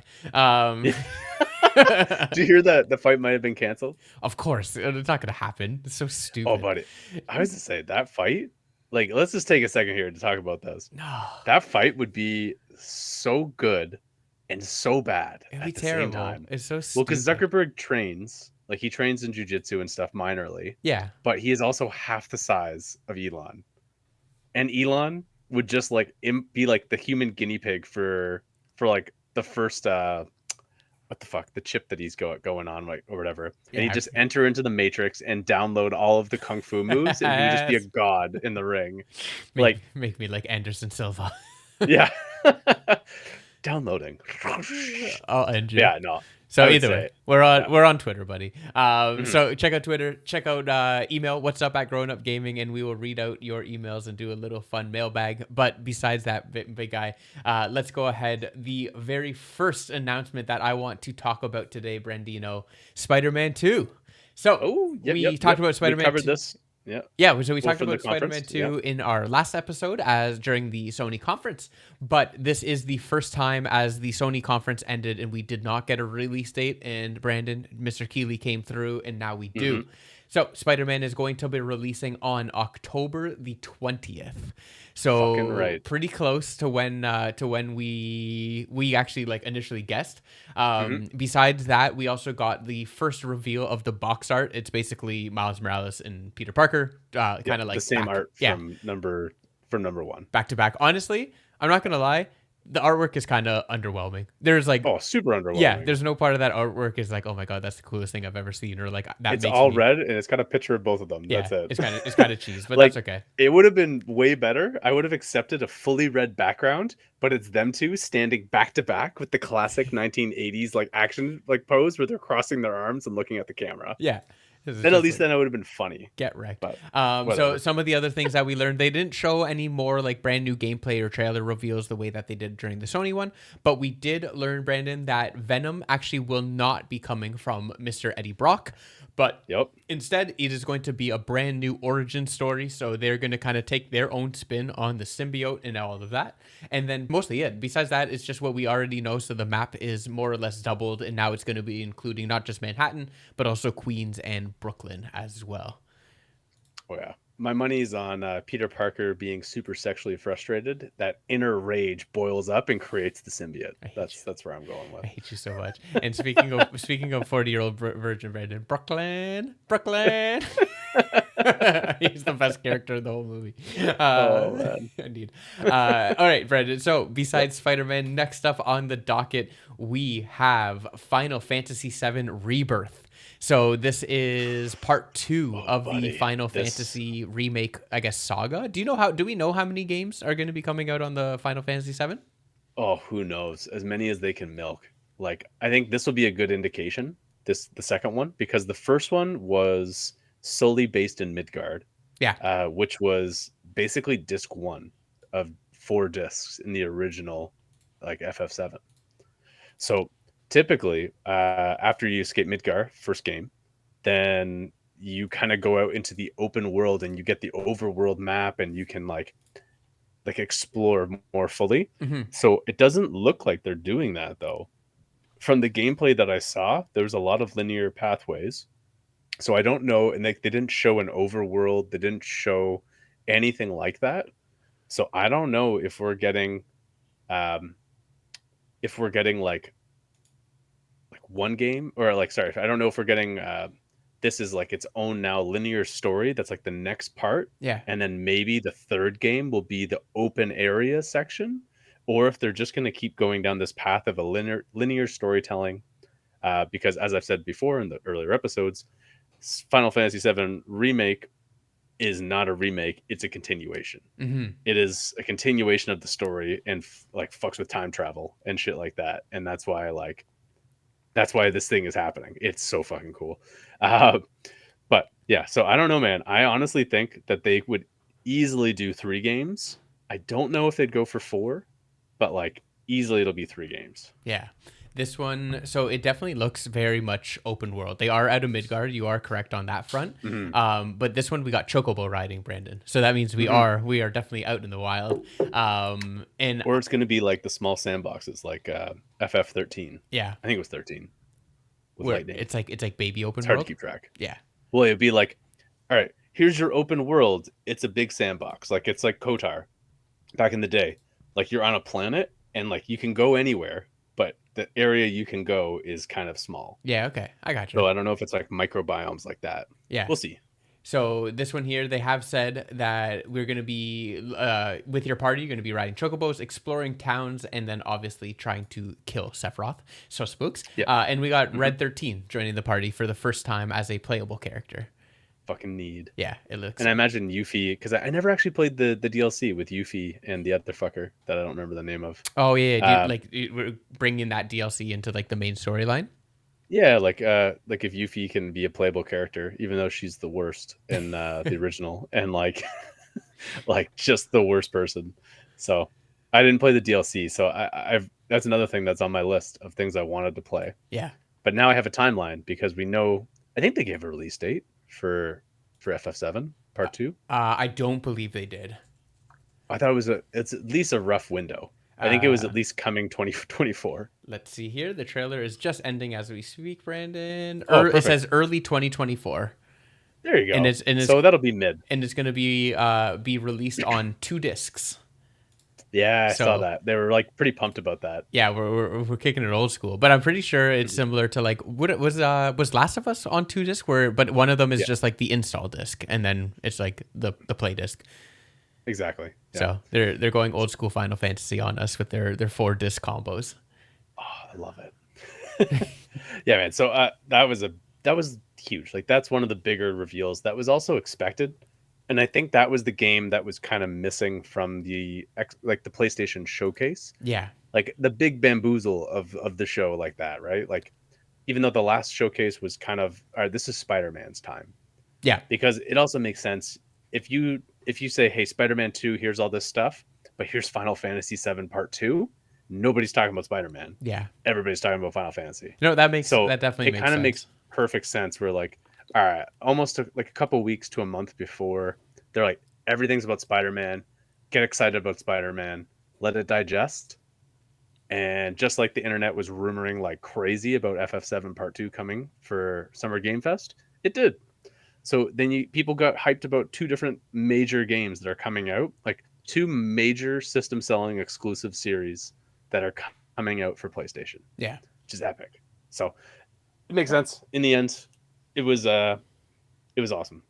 Did you hear that the fight might have been canceled? Of course, it's not gonna happen. It's so stupid. Oh, buddy. I was to say that fight, like, let's just take a second here to talk about this. No, That fight would be so good and so bad it'd at be the terrible. same time. It's so Well, stupid. because Zuckerberg trains, like he trains in jujitsu and stuff minorly, Yeah, but he is also half the size of Elon. And Elon would just like be like the human guinea pig for like the first what the fuck, the chip that he's going on, like, or whatever, and he'd Yeah. just enter into the Matrix and download all of the kung fu moves, and he would just be a Yes. god in the ring. Make Like, make me like Anderson Silva. yeah, downloading. I'll end you. Yeah, no, So I would either say way, it. we're on Yeah. we're on Twitter, buddy. Mhm. So check out Twitter, check out email what's up at Growin Up Gaming, and we will read out your emails and do a little fun mailbag. But besides that, big guy, let's go ahead. The very first announcement that I want to talk about today, Brandino, Spider-Man 2. So Oh, yep, we yep, talked yep. about We Spider-Man covered 2. this. Yeah. Yeah, so we Well, talked from the about Spider-Man conference. Yeah. 2 in our last episode as during the Sony conference, but this is the first time as the Sony conference ended and we did not get a release date, and Brandon, Mr. Keeley came through and now we do. Mhm. So Spider-Man is going to be releasing on October the 20th. Fucking So right. pretty close to when we actually like initially guessed. Mhm. Besides that, we also got the first reveal of the box art. It's basically Miles Morales and Peter Parker, Yep, kind of the like same back, art yeah, from number 1. back to back. Honestly, I'm not gonna lie, the artwork is kind of underwhelming. There's like, Oh, super yeah, underwhelming. there's no part of that artwork is like, oh my god, that's the coolest thing I've ever seen, or like that It's makes all me, red, and it's got a picture of both of them. yeah, That's it. it's kind of cheese, but that's Like, okay. it would have been way better. I would have accepted a fully red background, but it's them two standing back to back with the classic 1980s like action like pose where they're crossing their arms and looking at the camera. Yeah, this is Then at just least like then it would have been funny. get wrecked. But So whatever. some of the other things that we learned, they didn't show any more like brand new gameplay or trailer reveals the way that they did during the Sony one, but we did learn, Brandon, that Venom actually will not be coming from Mr. Eddie Brock, but Yep. instead it is going to be a brand new origin story. So they're going to kind of take their own spin on the symbiote and all of that. And then mostly it. Besides that, it's just what we already know. So the map is more or less doubled, and now it's going to be including not just Manhattan, but also Queens and Brooklyn as well. Oh yeah. My money's on Peter Parker being super sexually frustrated. That inner rage boils up and creates the symbiote. I hate you. That's where I'm going with. I hate you so much. And speaking of 40-year-old virgin Brandon, Brooklyn. He's the best character in the whole movie. Oh man. Indeed. All right, Brandon. So Yep. besides Spider-Man, next up on the docket, we have Final Fantasy VII Rebirth. So this is part 2 Oh of the buddy. Final This Fantasy remake, I guess, saga. Do we know how many games are going to be coming out on the Final Fantasy VII? Oh, who knows? As many as they can milk. Like, I think this will be a good indication, the second one, because the first one was solely based in Midgard, Yeah. which was basically disc 1 of 4 discs in the original like FF7. So typically, after you escape Midgar, first game, then you kind of go out into the open world and you get the overworld map and you can like explore more fully. Mm-hmm. So it doesn't look like they're doing that though. From the gameplay that I saw, there was a lot of linear pathways. So I don't know, and they didn't show an overworld. They didn't show anything like that. So I don't know um, if we're getting like one game or like sorry, I don't know if we're getting this is like its own now linear story that's like the next part, Yeah. and then maybe the third game will be the open area section, or if they're just going to keep going down this path of a linear storytelling, because as I've said before in the earlier episodes, Final Fantasy VII remake is not a remake, it's a continuation. Mm-hmm. It is a continuation of the story and like fucks with time travel and shit like that, and that's why this thing is happening. It's so fucking cool. Uh, but yeah, so I don't know, man. I honestly think that they would easily do 3 games. I don't know if they'd go for 4, but like easily it'll be 3 games. Yeah. This one, so it definitely looks very much open world. They are out of Midgard. You are correct on that front. Mm-hmm. But this one we got chocobo riding, Brandon. So that means we are definitely out in the wild. And Or it's going to be like the small sandboxes, like FF13. yeah, I think it was 13 with where lightning. it's like baby open It's hard world. to keep track. Yeah. Well, it'd be like, all right, here's your open world. It's a big sandbox. Like it's like KOTOR back in the day. Like you're on a planet and like you can go anywhere, but the area you can go is kind of small. Yeah. Okay. I got you. So I don't know if it's like microbiomes like that. Yeah. We'll see. So this one here, they have said that we're going to be, with your party, you're going to be riding chocobos, exploring towns, and then obviously trying to kill Sephiroth. So spooks. Yeah. And we got Hmm. Red 13 joining the party for the first time as a playable character. Fucking need. Yeah, it looks. And I imagine Yuffie, because I never actually played the DLC with Yuffie and the other fucker that I don't remember the name of. Oh yeah, dude, Um, like we're bringing that DLC into like the main storyline. yeah, like if Yuffie can be a playable character, even though she's the worst in the original, and like like just the worst person. So I didn't play the DLC, so I've that's another thing that's on my list of things I wanted to play. Yeah. But now I have a timeline because we know. I think they gave a release date for FF7 Part Two. I don't believe they did. I thought it's at least a rough window. I think it was Uh, at least coming 2024. let's see here. The trailer is just ending as we speak, Brandon. Oh, It says perfect. early 2024, There you and go. it's So that'll be mid. and it's going to be released on 2 discs. Yeah, I saw So that. They were like pretty pumped about that. yeah, we're kicking it old school, but I'm pretty sure it's Mhm. similar to like what it was Last of Us on 2 disc, where but one of them is Yeah, just like the install disc, and then it's like the play disc. exactly. Yeah. So they're going old school Final Fantasy on us with their 4 disc combos. Oh, I love it. Yeah, man. So that was huge. Like that's one of the bigger reveals. That was also expected, and I think that was the game that was kind of missing from like the PlayStation showcase, Yeah, like the big bamboozle of the show, like that, right? Like even though the last showcase was kind of all right, this is Spider-Man's time yeah, because it also makes sense if you say, hey, Spider-Man 2, here's all this stuff, but here's Final Fantasy 7 Part 2. Nobody's talking about Spider-Man. yeah. Everybody's talking about Final Fantasy. No, So that definitely it makes kind of makes sense. perfect sense. We're like, all right, almost like a couple weeks to a month before, they're like, everything's about Spider-Man. Get excited about Spider-Man. Let it digest. And just like the internet was rumoring like crazy about FF7 Part 2 coming for Summer Game Fest, it did. So then people got hyped about two different major games that are coming out, like two major system selling exclusive series that are coming out for PlayStation, Yeah, which is epic. So it makes sense. In the end, it was awesome.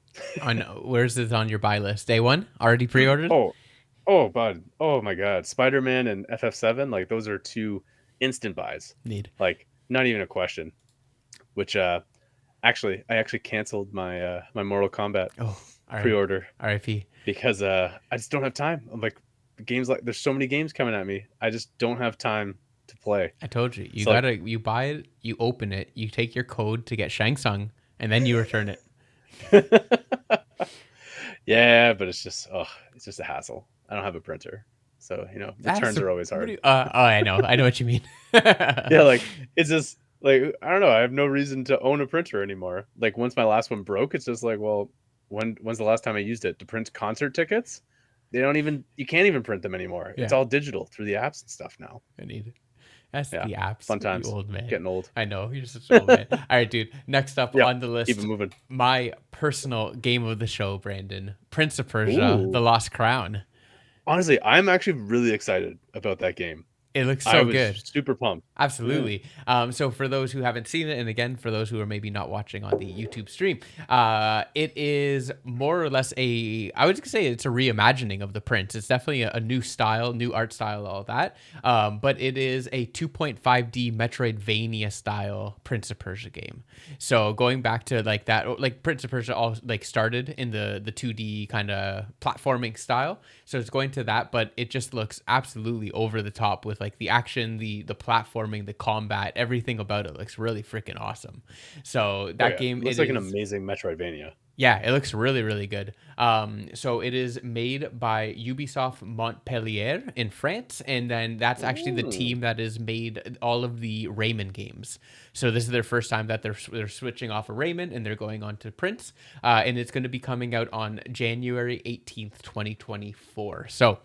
on where's it on your buy list? Day one already pre-ordered. Oh, oh, bud. Oh my God. Spider-Man and FF7, like those are two instant buys. Need. Like not even a question. Which actually I actually canceled my my Mortal Kombat Oh, all right. pre-order R.I.P. because I just don't have time. I'm like games like there's so many games coming at me. I just don't have time to play. I told you. You So like gotta. You buy it. You open it. You take your code to get Shang Tsung, and then you return it. yeah, but it's just a hassle. I don't have a printer. So, That's returns are always hard. oh, I know. I know what you mean. Yeah, like it's just like I don't know, I have no reason to own a printer anymore. Like once my last one broke, it's just like, well, when's the last time I used it to print concert tickets? You can't even print them anymore. It's Yeah, all digital through the apps and stuff now. I need it. That's Yeah. the apps. Fun You times. old man. Getting old. I know. You're such an old man. All right, dude. Next up Yeah. on the Keep it list, moving. my personal game of the show, Brandon. Prince of Persia: The Ooh. Lost Crown. Honestly, I'm actually really excited about that game. It looks I so was good. super pumped. Yeah. Absolutely. So for those who haven't seen it, and again for those who are maybe not watching on the YouTube stream, it is more or less I would say it's a reimagining of the Prince. It's definitely a new style, new art style, all that. But it is a 2.5D Metroidvania style Prince of Persia game. So going back to like that, like Prince of Persia all like started in the 2D kind of platforming style. So it's going to that, but it just looks absolutely over the top with like the action, the platforming, the combat, everything about it looks really freaking awesome. So Oh that yeah. game, It looks it like an is, amazing Metroidvania. yeah, it looks really, really good. So it is made by Ubisoft Montpellier in France, and then that's actually the Ooh. team that has made all of the Rayman games. So this is their first time that they're switching off of Rayman and they're going on to Prince, and it's going to be coming out on January 18th, 2024. So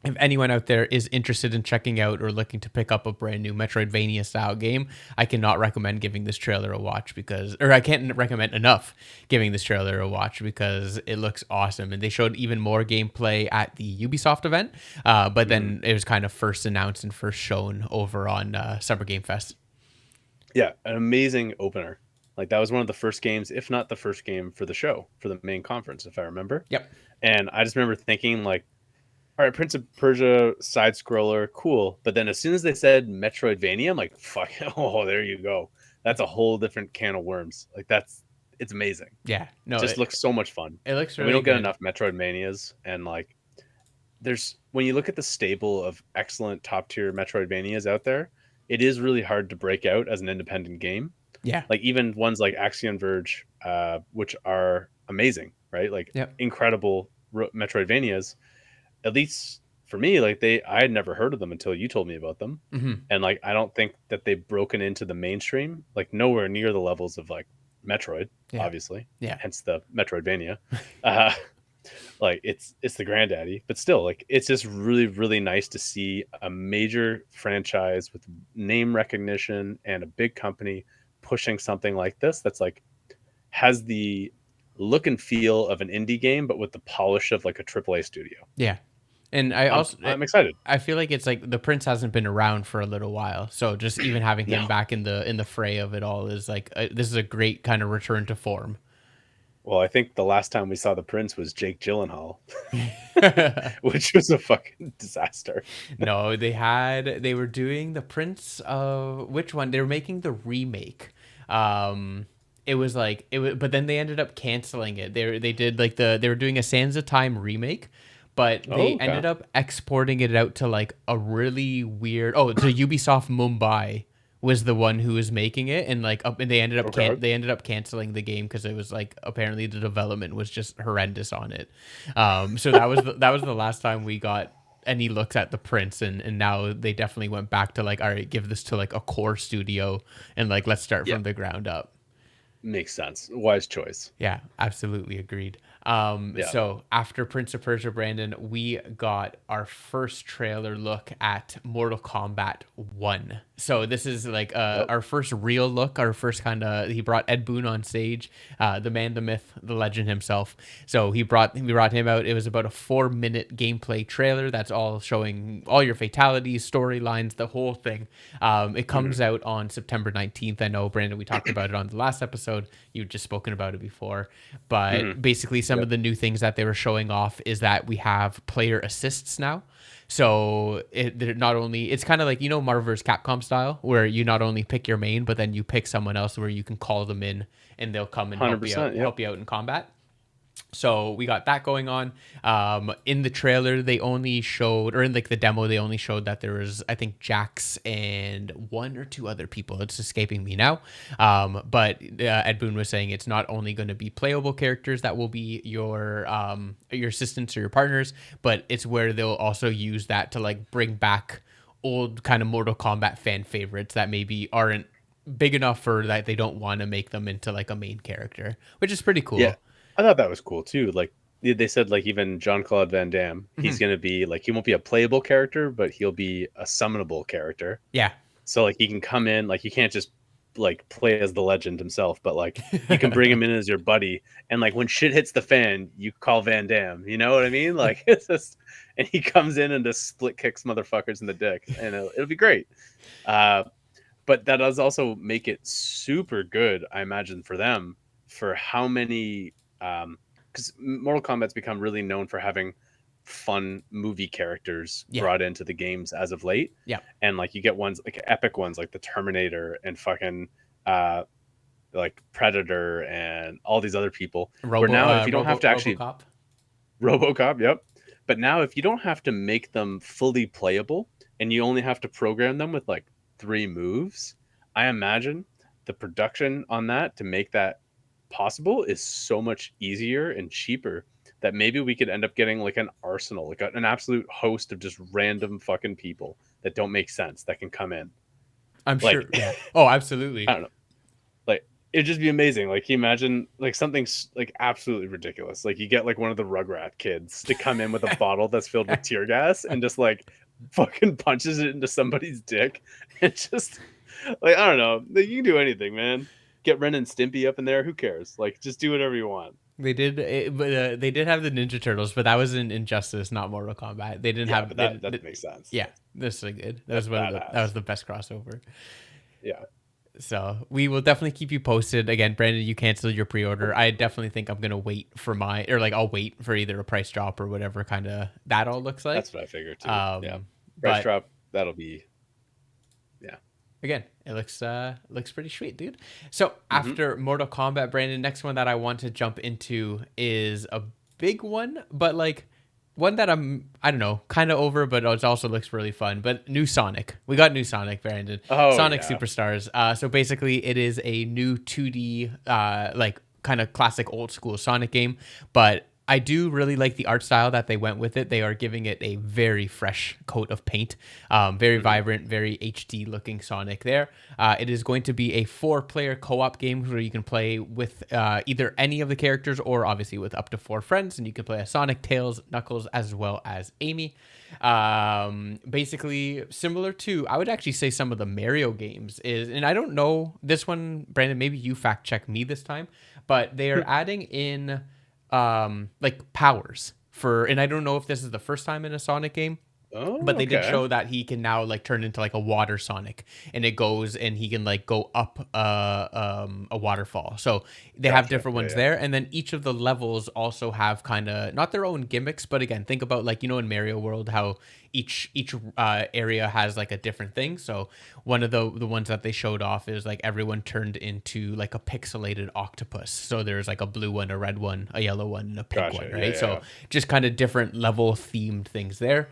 if anyone out there is interested in checking out or looking to pick up a brand new Metroidvania style game, I cannot recommend giving this trailer a watch or I can't recommend enough giving this trailer a watch because it looks awesome. And they showed even more gameplay at the Ubisoft event, but Mhm. then it was kind of first announced and first shown over on Summer Game Fest. Yeah, an amazing opener. Like that was one of the first games, if not the first game for the show, for the main conference, if I remember. Yep. And I just remember thinking like, all right, Prince of Persia side scroller, cool. But then as soon as they said Metroidvania, I'm like, fuck, oh, there you go. That's a whole different can of worms. Like it's amazing. Yeah. No, Just looks so much fun. it looks And we really don't get good. enough Metroidvanias. And like, there's when you look at the stable of excellent top tier Metroidvanias out there, it is really hard to break out as an independent game. Yeah. Like even ones like Axiom Verge, which are amazing, right? Like Yep. incredible Metroidvanias. At least for me, like I had never heard of them until you told me about them. Mm-hmm. And like I don't think that they've broken into the mainstream, like nowhere near the levels of like Metroid, obviously. Yeah. Hence the Metroidvania. Uh, like it's the granddaddy, but still, like it's just really, really nice to see a major franchise with name recognition and a big company pushing something like this that's like has the look and feel of an indie game, but with the polish of like a AAA studio. Yeah. And I'm excited. I feel like it's like the Prince hasn't been around for a little while, so just even having him No. back in the fray of it all is like this is a great kind of return to form. Well, I think the last time we saw the Prince was Jake Gyllenhaal, which was a fucking disaster. No, they were doing the Prince of which one? They were making the remake. It was like it was, but then they ended up canceling it. They did like they were doing a Sands of Time remake, but they ended up exporting it out to like a really weird. Oh, to Ubisoft Mumbai was the one who was making it, and like and they ended up they ended up canceling the game because it was like apparently the development was just horrendous on it. So that was that was the last time we got any looks at the Prince, and now they definitely went back to like, all right, give this to like a core studio and like let's start from the ground up. Makes sense. Wise choice. Yeah, absolutely agreed. Yeah. So after Prince of Persia, Brandon, we got our first trailer look at Mortal Kombat 1. So this is like our first real look, our first kind of, he brought Ed Boon on stage, the man, the myth, the legend himself. So we brought him out. It was about a 4-minute gameplay trailer that's all showing all your fatalities, storylines, the whole thing. It comes out on September 19th. I know, Brandon, we talked about it on the last episode. You've just spoken about it before. But basically some of the new things that they were showing off is that we have player assists now. So they're not only, it's kind of like, you know, Marvel vs. Capcom style, where you not only pick your main, but then you pick someone else where you can call them in and they'll come and help you out in combat. So we got that going on. In the trailer, they only showed, or in like the demo, they only showed that there was, I think, Jax and 1 or 2 other people. It's escaping me now. But Ed Boon was saying it's not only going to be playable characters that will be your assistants or your partners, but it's where they'll also use that to like bring back old kind of Mortal Kombat fan favorites that maybe aren't big enough for that they don't want to make them into like a main character, which is pretty cool. Yeah. I thought that was cool too. Like they said, like even Jean-Claude Van Damme, he's going to be like, he won't be a playable character, but he'll be a summonable character. Yeah. So like he can come in, like you can't just like play as the legend himself, but like you can bring him in as your buddy. And like when shit hits the fan, you call Van Damme, you know what I mean? Like it's just, and he comes in and just split kicks motherfuckers in the dick and it'll be great. But that does also make it super good, I imagine, for them, for how many, because Mortal Kombat's become really known for having fun movie characters brought into the games as of late. Yeah. And like you get ones like epic ones like the Terminator and fucking like Predator and all these other people. Where now if you don't have to actually RoboCop, yep. But now if you don't have to make them fully playable and you only have to program them with like 3 moves, I imagine the production on that to make that possible is so much easier and cheaper that maybe we could end up getting like an arsenal, like an absolute host of just random fucking people that don't make sense that can come in. I'm like, sure. Yeah. Oh, absolutely. I don't know. Like it'd just be amazing. Like you imagine like something like absolutely ridiculous. Like you get like one of the Rugrat kids to come in with a bottle that's filled with tear gas and just like fucking punches it into somebody's dick and just like, I don't know. Like, you can do anything, man. Get Ren and Stimpy up in there. Who cares? Like, just do whatever you want. They did, but they did have the Ninja Turtles, but that was in Injustice, not Mortal Kombat. They didn't have that makes sense. Yeah, this is good. That was that was the best crossover. Yeah, So we will definitely keep you posted. Again, Brandon, you canceled your pre-order. I definitely think I'm gonna wait for I'll wait for either a price drop or whatever kind of that all looks like. That's what I figured too. Yeah. Price But drop, that'll be yeah. again, it looks pretty sweet, dude. So Mhm. after Mortal Kombat, Brandon, next one that I want to jump into is a big one, but like one that I don't know, kind of over, but it also looks really fun. But new Sonic, we got new Sonic, Brandon. Oh Sonic yeah. Superstars. So basically, it is a new 2D, like kind of classic old school Sonic game, but I do really like the art style that they went with it. They are giving it a very fresh coat of paint, very Mhm. vibrant, very HD looking Sonic there. It is going to be a 4-player co-op game where you can play with either any of the characters or obviously with up to 4 friends, and you can play as Sonic, Tails, Knuckles, as well as Amy. Basically similar to, I would actually say, some of the Mario games is, and I don't know this one, Brandon, maybe you fact check me this time, but they are adding in like powers for, and I don't know if this is the first time in a Sonic game, Oh, but they did okay. show that he can now like turn into like a water Sonic, and it goes and he can like go up a waterfall. So they have Gotcha. different Yeah, ones yeah. there, and then each of the levels also have kind of not their own gimmicks, but again, think about like, you know, in Mario World how each area has like a different thing. So one of the ones that they showed off is like everyone turned into like a pixelated octopus. So there's like a blue one, a red one, a yellow one, and a pink Gotcha. one, Yeah, right? yeah, So yeah. just kind of different level themed things there.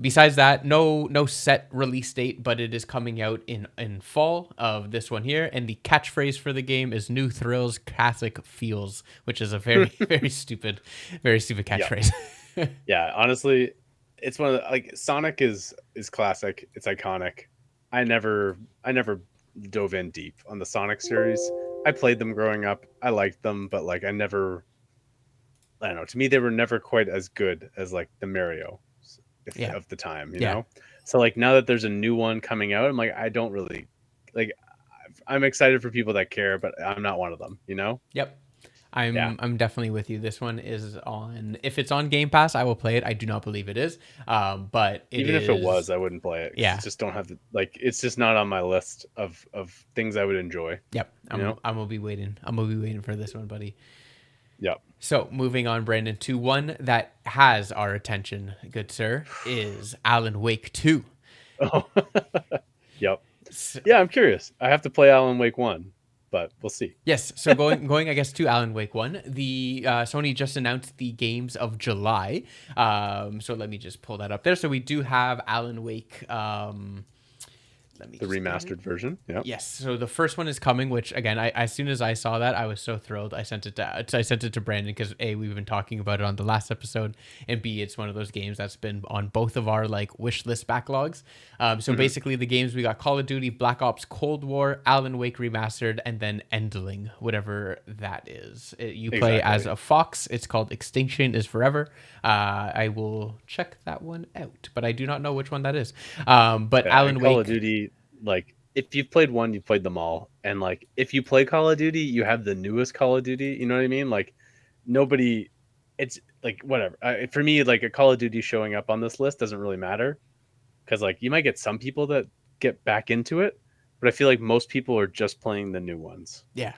Besides that, no set release date, but it is coming out in fall of this one here. And the catchphrase for the game is "New thrills, classic feels," which is a very very stupid Yep. catchphrase. Yeah, honestly, it's one of the, like Sonic is classic. It's iconic. I never dove in deep on the Sonic series. I played them growing up. I liked them, but like I don't know. To me, they were never quite as good as like the Mario Yeah, of the time, you yeah, know? So like now that there's a new one coming out, I'm like, I don't really like I'm excited for people that care, but I'm not one of them, you know? yep. Yeah. I'm definitely with you. This one is on. If it's on Game Pass, I will play it. I do not believe it is, but it Even if it is. was, I wouldn't play it because Yeah, it just don't have the like. It's just not on my list of things I would enjoy. yep. You know? I'm gonna be waiting. I'm gonna be waiting for this one, buddy. Yep. So moving on, Brandon, to one that has our attention, good sir, is Alan Wake 2. Oh, yep. So, Yeah, I'm curious. I have to play Alan Wake 1, but we'll see. yes, so going I guess to Alan Wake 1, the Sony just announced the games of July. So let me just pull that up there. So we do have Alan Wake. Let me The just get it. remastered version. Yep. Yes, so the first one is coming, which again, as soon as I saw that, I was so thrilled. I sent it to Brandon because A, we've been talking about it on the last episode, and B, it's one of those games that's been on both of our like wish list backlogs. So Hmm. basically, the games we got: Call of Duty, Black Ops Cold War, Alan Wake Remastered, and then Endling, whatever that is. You play as Exactly. a fox. It's called Extinction is Forever. I will check that one out, but I do not know which one that is. But Yeah, and Alan Call of Wake. Duty, like if you've played one, you've played them all. And like if you play Call of Duty, you have the newest Call of Duty. You know what I mean? Like nobody, it's like whatever. For me, like a Call of Duty showing up on this list doesn't really matter because like you might get some people that get back into it, but I feel like most people are just playing the new ones. Yeah.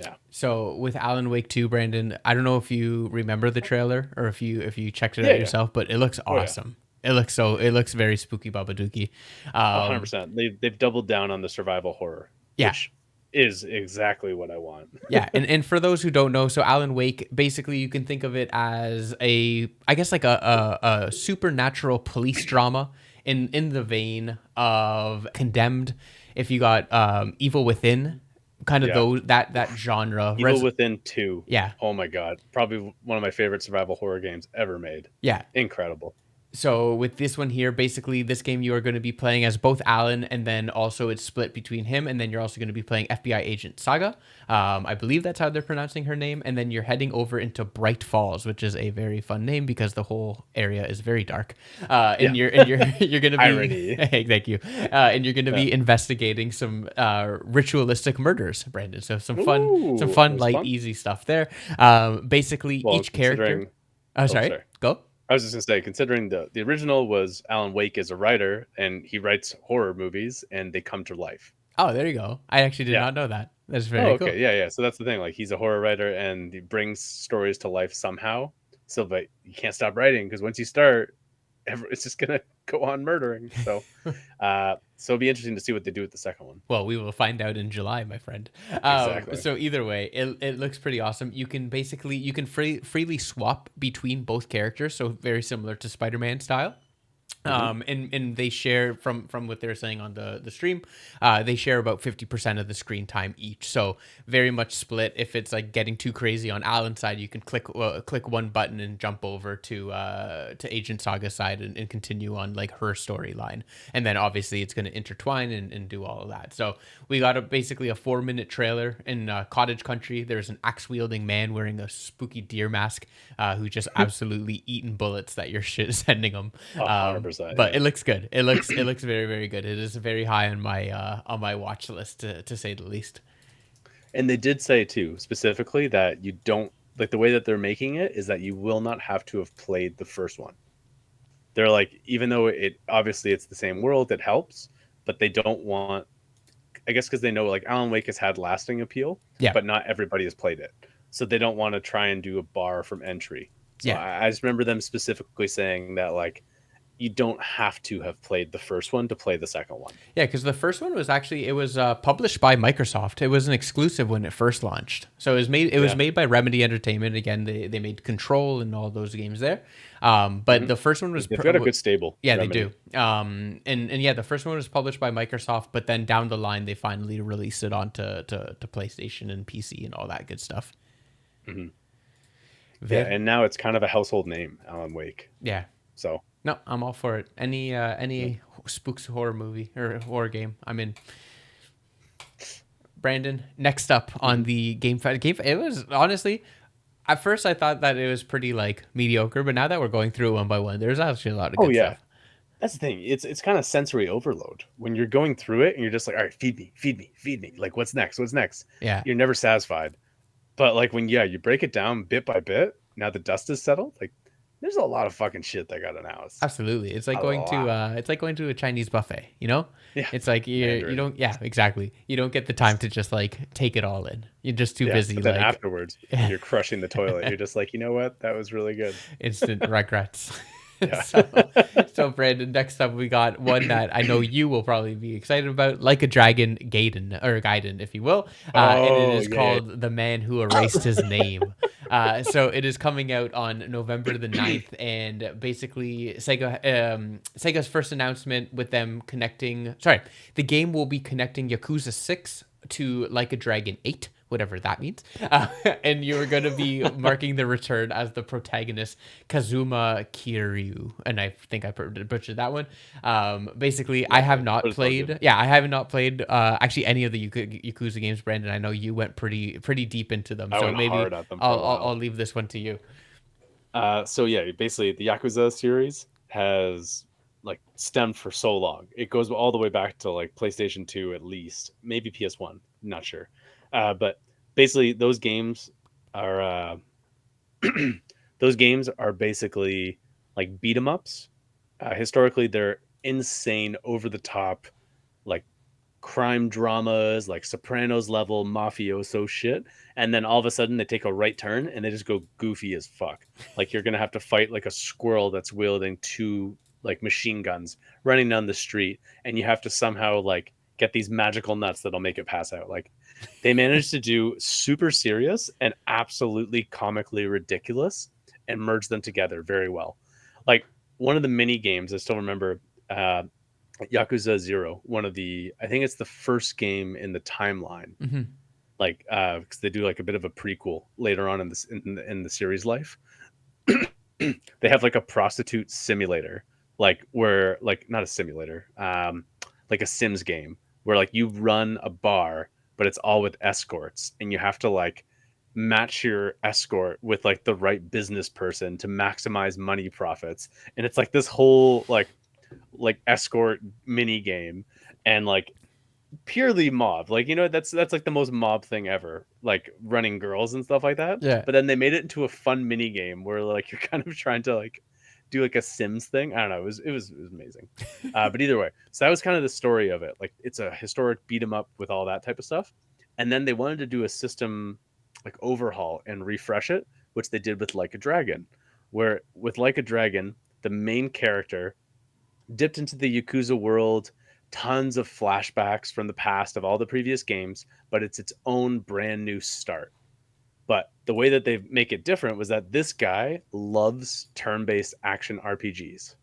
Yeah. So with Alan Wake 2, Brandon, I don't know if you remember the trailer or if you checked it Yeah, out yeah. yourself, but it looks Oh yeah. awesome. It looks very spooky babadooky. 100%. They've doubled down on the survival horror, Yeah. which is exactly what I want. Yeah, and for those who don't know, so Alan Wake, basically you can think of it as I guess like a supernatural police drama in the vein of Condemned. If you got Evil Within, kind of Yeah. those that genre. Evil Within 2. Yeah, Oh my god. Probably one of my favorite survival horror games ever made. yeah. Incredible. So with this one here, basically this game you are going to be playing as both Alan, and then also it's split between him, and then you're also going to be playing FBI agent Saga. I believe that's how they're pronouncing her name, and then you're heading over into Bright Falls, which is a very fun name because the whole area is very dark. Yeah. And you're you're going to be Irony. hey, thank you, and you're going to Yeah. be investigating some ritualistic murders, Brandon. So some Ooh, fun, that's light, fun. easy stuff there. Basically, Well, each character. considering Oh, oh sorry. sorry. Go. I was just gonna say, considering the original was Alan Wake as a writer and he writes horror movies and they come to life. Oh, there you go. I actually did Yeah. not know that. That's Oh, very cool. okay. Yeah, yeah. So that's the thing. Like he's a horror writer and he brings stories to life somehow. So, but you can't stop writing because once you start, it's just gonna go on murdering. So it'll be interesting to see what they do with the second one. Well, we will find out in July, my friend. Exactly. So either way, it looks pretty awesome. You can basically freely swap between both characters, so very similar to Spider-Man style. Hmm. And they share from what they're saying on the stream, they share about 50% of the screen time each. So very much split. If it's like getting too crazy on Alan's side, you can click one button and jump over to Agent Saga's side and continue on like her storyline. And then obviously it's going to intertwine and do all of that. So we got basically a 4-minute trailer in cottage country. There's an axe wielding man wearing a spooky deer mask, who just absolutely eating bullets that you're sending him. 100%. But Yeah. it looks good. It looks very, very good. It is very high on my watch list, to say the least. And they did say too, specifically, that you don't like the way that they're making it is that you will not have to have played the first one. They're like, even though it obviously it's the same world, it helps, but they don't want, I guess, because they know like Alan Wake has had lasting appeal, Yeah, but not everybody has played it. So they don't want to try and do a bar from entry. So yeah, I just remember them specifically saying that like you don't have to have played the first one to play the second one. yeah. Because the first one was actually, it was published by Microsoft. It was an exclusive when it first launched. So it was Yeah. made by Remedy Entertainment. Again, they made Control and all those games there. But Hmm. the first one was They've got a good stable, yeah, they do. Remedy. And yeah, the first one was published by Microsoft, but then down the line they finally released it onto to PlayStation and PC and all that good stuff. Hmm. Yeah, Very, and now it's kind of a household name, Alan Wake. yeah. So No, I'm all for it. Any yeah. any spooks horror movie or horror game, I'm in. Brandon, next up on Mhm. the game, it was honestly, at first I thought that it was pretty like mediocre, but now that we're going through it one by one, there's actually a lot of Oh good yeah, stuff. that's the thing. It's kind of sensory overload when you're going through it and you're just like, all right, feed me, feed me, feed me. Like, what's next? What's next? Yeah, You're never satisfied. But like when you break it down bit by bit, now the dust is settled. Like, there's a lot of fucking shit they got announced. absolutely. A lot. It's like going to a Chinese buffet, you know? Yeah, It's like you Mandarin. don't, yeah, exactly. You don't get the time to just like take it all in. You're just too Yeah, busy but then like afterwards, when you're crushing the toilet, you're just like, you know what? That was really good. instant regrets. Yeah. So Brandon, next up we got one that I know you will probably be excited about, like a dragon, Gaiden, if you will, and it Oh is yeah, yeah. called The Man Who Erased His Name. So it is coming out on November the 9th, and basically Sega's first announcement with them connecting. Sorry, the game will be connecting Yakuza 6 to Like a Dragon 8, whatever that means. And you're going to be marking the return as the protagonist, Kazuma Kiryu. And I think I butchered that one. Basically, I Yeah, have not but it's all good. played. Yeah, I have not played actually any of the Yakuza games, Brandon. I know you went pretty deep into them, I so went maybe hard at them for I'll a I'll, while. I'll leave this one to you. So yeah, basically the Yakuza series has like stemmed for so long. It goes all the way back to like PlayStation 2 at least, maybe PS1, not sure. But basically are those games are basically like beat 'em ups. Historically they're insane over the top like crime dramas, like Sopranos level mafioso shit, and then all of a sudden they take a right turn and they just go goofy as fuck. Like you're gonna have to fight like a squirrel that's wielding two like machine guns running down the street, and you have to somehow like get these magical nuts that'll make it pass out. Like they managed to do super serious and absolutely comically ridiculous and merge them together very well. Like one of the mini games I still remember. Yakuza 0, one of the I think it's the first game in the timeline. Hmm. Like cuz they do like a bit of a prequel later on in this in the series life. They have like a prostitute simulator, like where like not a simulator, like a Sims game where like you run a bar but it's all with escorts and you have to like match your escort with like the right business person to maximize money profits. And it's like this whole like escort mini game and like purely mob, like that's like the most mob thing ever, like running girls and stuff like that. Yeah. But then they made it into a fun mini game where like you're kind of trying to like do like a Sims thing. I don't know. It was amazing. But either way, so that was kind of the story of it. Like it's a historic beat 'em up with all that type of stuff. And then they wanted to do a system like overhaul and refresh it, which they did with Like a Dragon, where with Like a Dragon, the main character dipped into the Yakuza world, tons of flashbacks from the past of all the previous games, but it's its own brand new start. But the way that they make it different was that this guy loves turn-based action RPGs.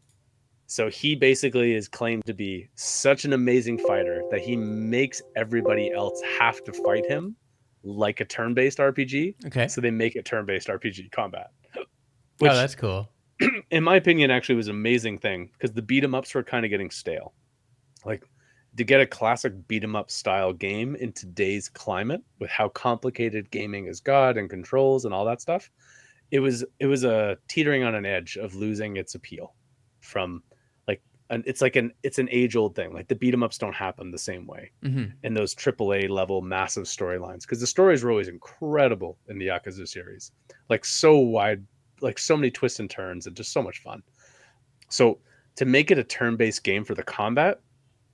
So he basically is claimed to be such an amazing fighter that he makes everybody else have to fight him like a turn-based RPG. Okay. So they make it turn-based RPG combat, Oh, which that's cool. in my opinion actually was an amazing thing because the beat 'em ups were kind of getting stale. Like to get a classic beat 'em up style game in today's climate with how complicated gaming has got and controls and all that stuff, it was a teetering on an edge of losing its appeal from like it's an age old thing. Like the beat 'em ups don't happen the same way Hmm. in those AAA level massive storylines because the stories were always incredible in the Yakuza series, like so wide, like so many twists and turns and just so much fun. So to make it a turn-based game for the combat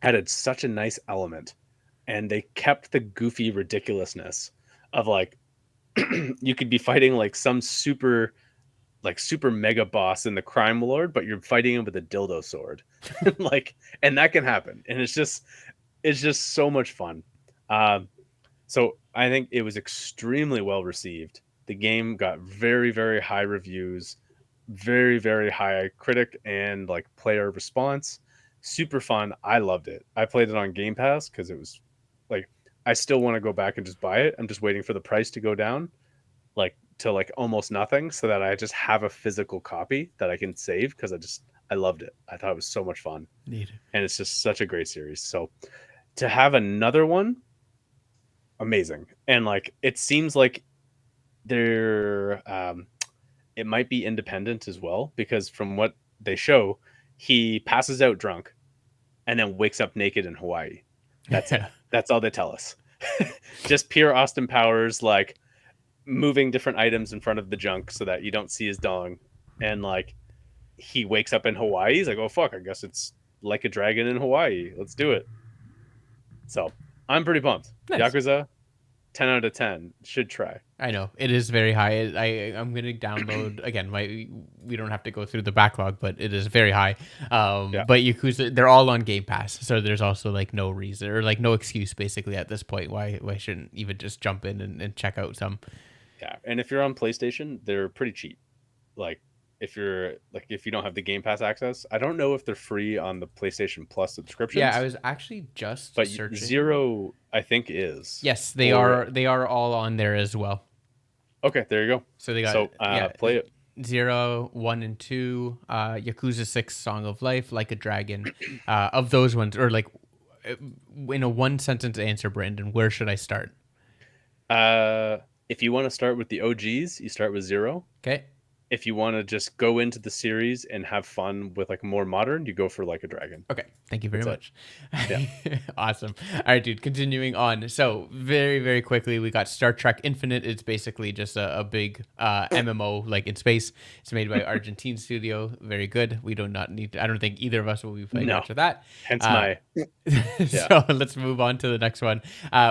added such a nice element, and they kept the goofy ridiculousness of like you could be fighting like some super mega boss in the crime lord, but you're fighting him with a dildo sword. Like, and that can happen, and it's just so much fun. So I think it was extremely well received. The game got very, very high reviews, very, very high critic and like player response. Super fun. I loved it. I played it on Game Pass because it was like I still want to go back and just buy it. I'm just waiting for the price to go down, like to like almost nothing, so that I just have a physical copy that I can save because I loved it. I thought it was so much fun, Neat. and it's just such a great series. So to have another one, amazing. And like it seems like they're it might be independent as well because from what they show, he passes out drunk and then wakes up naked in Hawaii. That's it. Yeah. That's all they tell us. Just pure Austin Powers, like moving different items in front of the junk so that you don't see his dong. And like he wakes up in Hawaii. He's like, oh fuck, I guess it's Like a Dragon in Hawaii. Let's do it. So I'm pretty pumped. Nice. Yakuza, 10 out of 10. Should try. I know it is very high. I'm gonna download again. We don't have to go through the backlog, but it is very high. Yeah. But Yakuza, they're all on Game Pass, so there's also like no reason or like no excuse basically at this point why shouldn't even just jump in and check out some. Yeah. And if you're on PlayStation, they're pretty cheap. Like if you don't have the Game Pass access, I don't know if they're free on the PlayStation Plus Yeah, I subscriptions, was actually just but searching. Zero I think is. Yes, they Or are. They are all on there as well. okay, there you go. So they got So yeah, play it. 0, 1, and 2, Yakuza 6, Song of Life, Like a Dragon. Of those ones, or like uh, in a one sentence answer, Brandon, where should I start? If you want to start with the OGs, you start with Zero. Okay. If you want to just go into the series and have fun with like more modern, you go for Like a Dragon. Okay. Thank you very That's much. Yeah. Awesome. All right, dude. Continuing on. So very, very quickly, we got Star Trek Infinite. It's basically just a big MMO like in space. It's made by Argentine studio. Very good. We do not need. I don't think either of us will be playing No. much of that. Hence my So let's move on to the next one.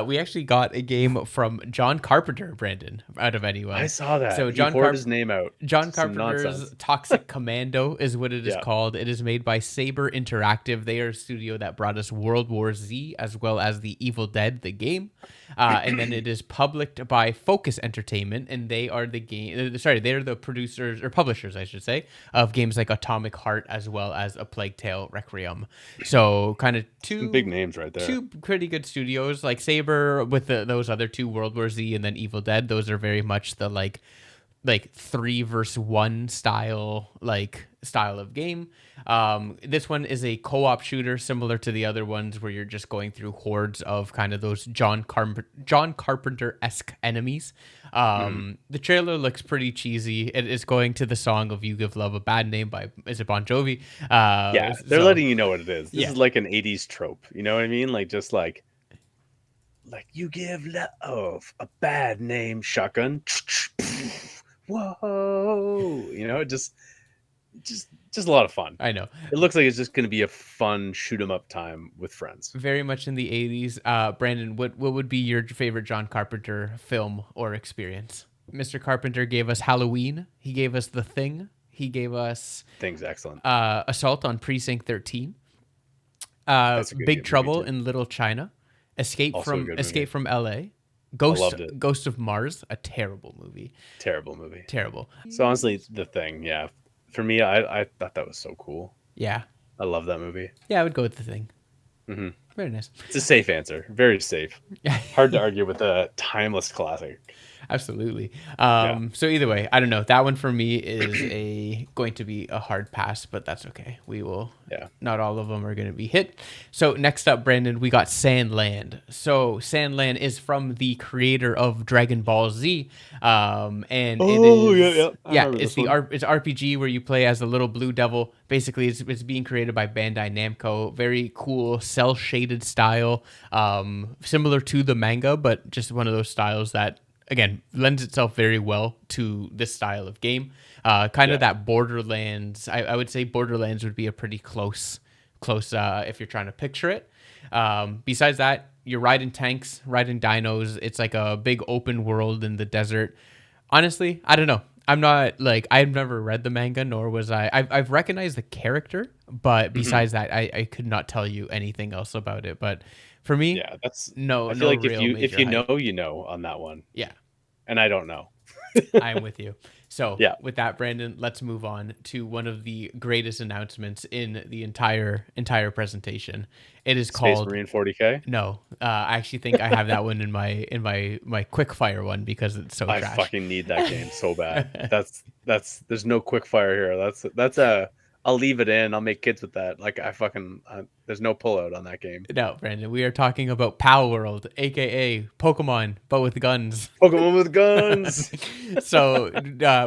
We actually got a game from John Carpenter, Brandon, out of anyone. I saw that. So He poured his name out. John Some Carpenter's nonsense. Toxic Commando is what it is Yeah. called. It is made by Saber Interactive. They are a studio that brought us World War Z as well as The Evil Dead, the game. And then it is published by Focus Entertainment, and they are they're the producers or publishers, I should say, of games like Atomic Heart as well as A Plague Tale Requiem. So kind of Some big names right there. two pretty good studios, like Saber with those other two, World War Z and then Evil Dead. Those are very much the like 3 versus 1 style of game. This one is a co-op shooter similar to the other ones where you're just going through hordes of kind of those John Carpenter-esque enemies. The trailer looks pretty cheesy. It is going to the song of You Give Love a Bad Name by, is it Bon Jovi? Yeah, they're letting you know what it is. This Yeah. is like an 80s trope. You know what I mean? Like just like you give love a bad name, shotgun. Whoa. You know, just just a lot of fun. I know. It looks like it's just going to be a fun shoot 'em up time with friends. Very much in the 80s. Brandon, what would be your favorite John Carpenter film or experience? Mr. Carpenter gave us Halloween. He gave us The Thing. He gave us Thing's excellent. Assault on Precinct 13. That's a good Big movie Trouble too. in Little China. Also a good movie. Escape from LA. I loved it. Ghost of Mars, a terrible movie. Terrible movie. Terrible. So honestly, The Thing, yeah. For me, I thought that was so cool. Yeah. I love that movie. Yeah, I would go with The Thing. Mm-hmm. Very nice. It's a safe answer. Very safe. Hard to argue with a timeless classic. Absolutely. Yeah. So either way, I don't know. That one for me is going to be a hard pass, but that's okay. We will. Yeah. Not all of them are going to be hit. So next up, Brandon, we got Sandland. So Sandland is from the creator of Dragon Ball Z, and it is it's RPG where you play as a little blue devil. Basically, it's being created by Bandai Namco. Very cool, cell shaded style, similar to the manga, but just one of those styles that, again, lends itself very well to this style of game. Kind of that Borderlands. I would say Borderlands would be a pretty close if you're trying to picture it. Besides that, you're riding tanks, riding dinos. It's like a big open world in the desert. Honestly, I don't know. I'm not like, I've never read the manga, nor was I've recognized the character, but besides that, I could not tell you anything else about it. But for me, yeah, that's no. I feel like real if you hype. know, you know on that one. Yeah, And I don't know. I'm with you. So Yeah. with that, Brandon, let's move on to one of the greatest announcements in the entire presentation. It is Space called Marine 40K. No. I actually think I have that one in my quick fire one because it's so I trash. fucking need that game so bad. That's there's no quick fire here. That's a I'll leave it in. I'll make kids with that. Like there's no pullout on that game. No, Brandon, we are talking about Pal World, aka Pokemon, but with guns. Pokemon with guns. So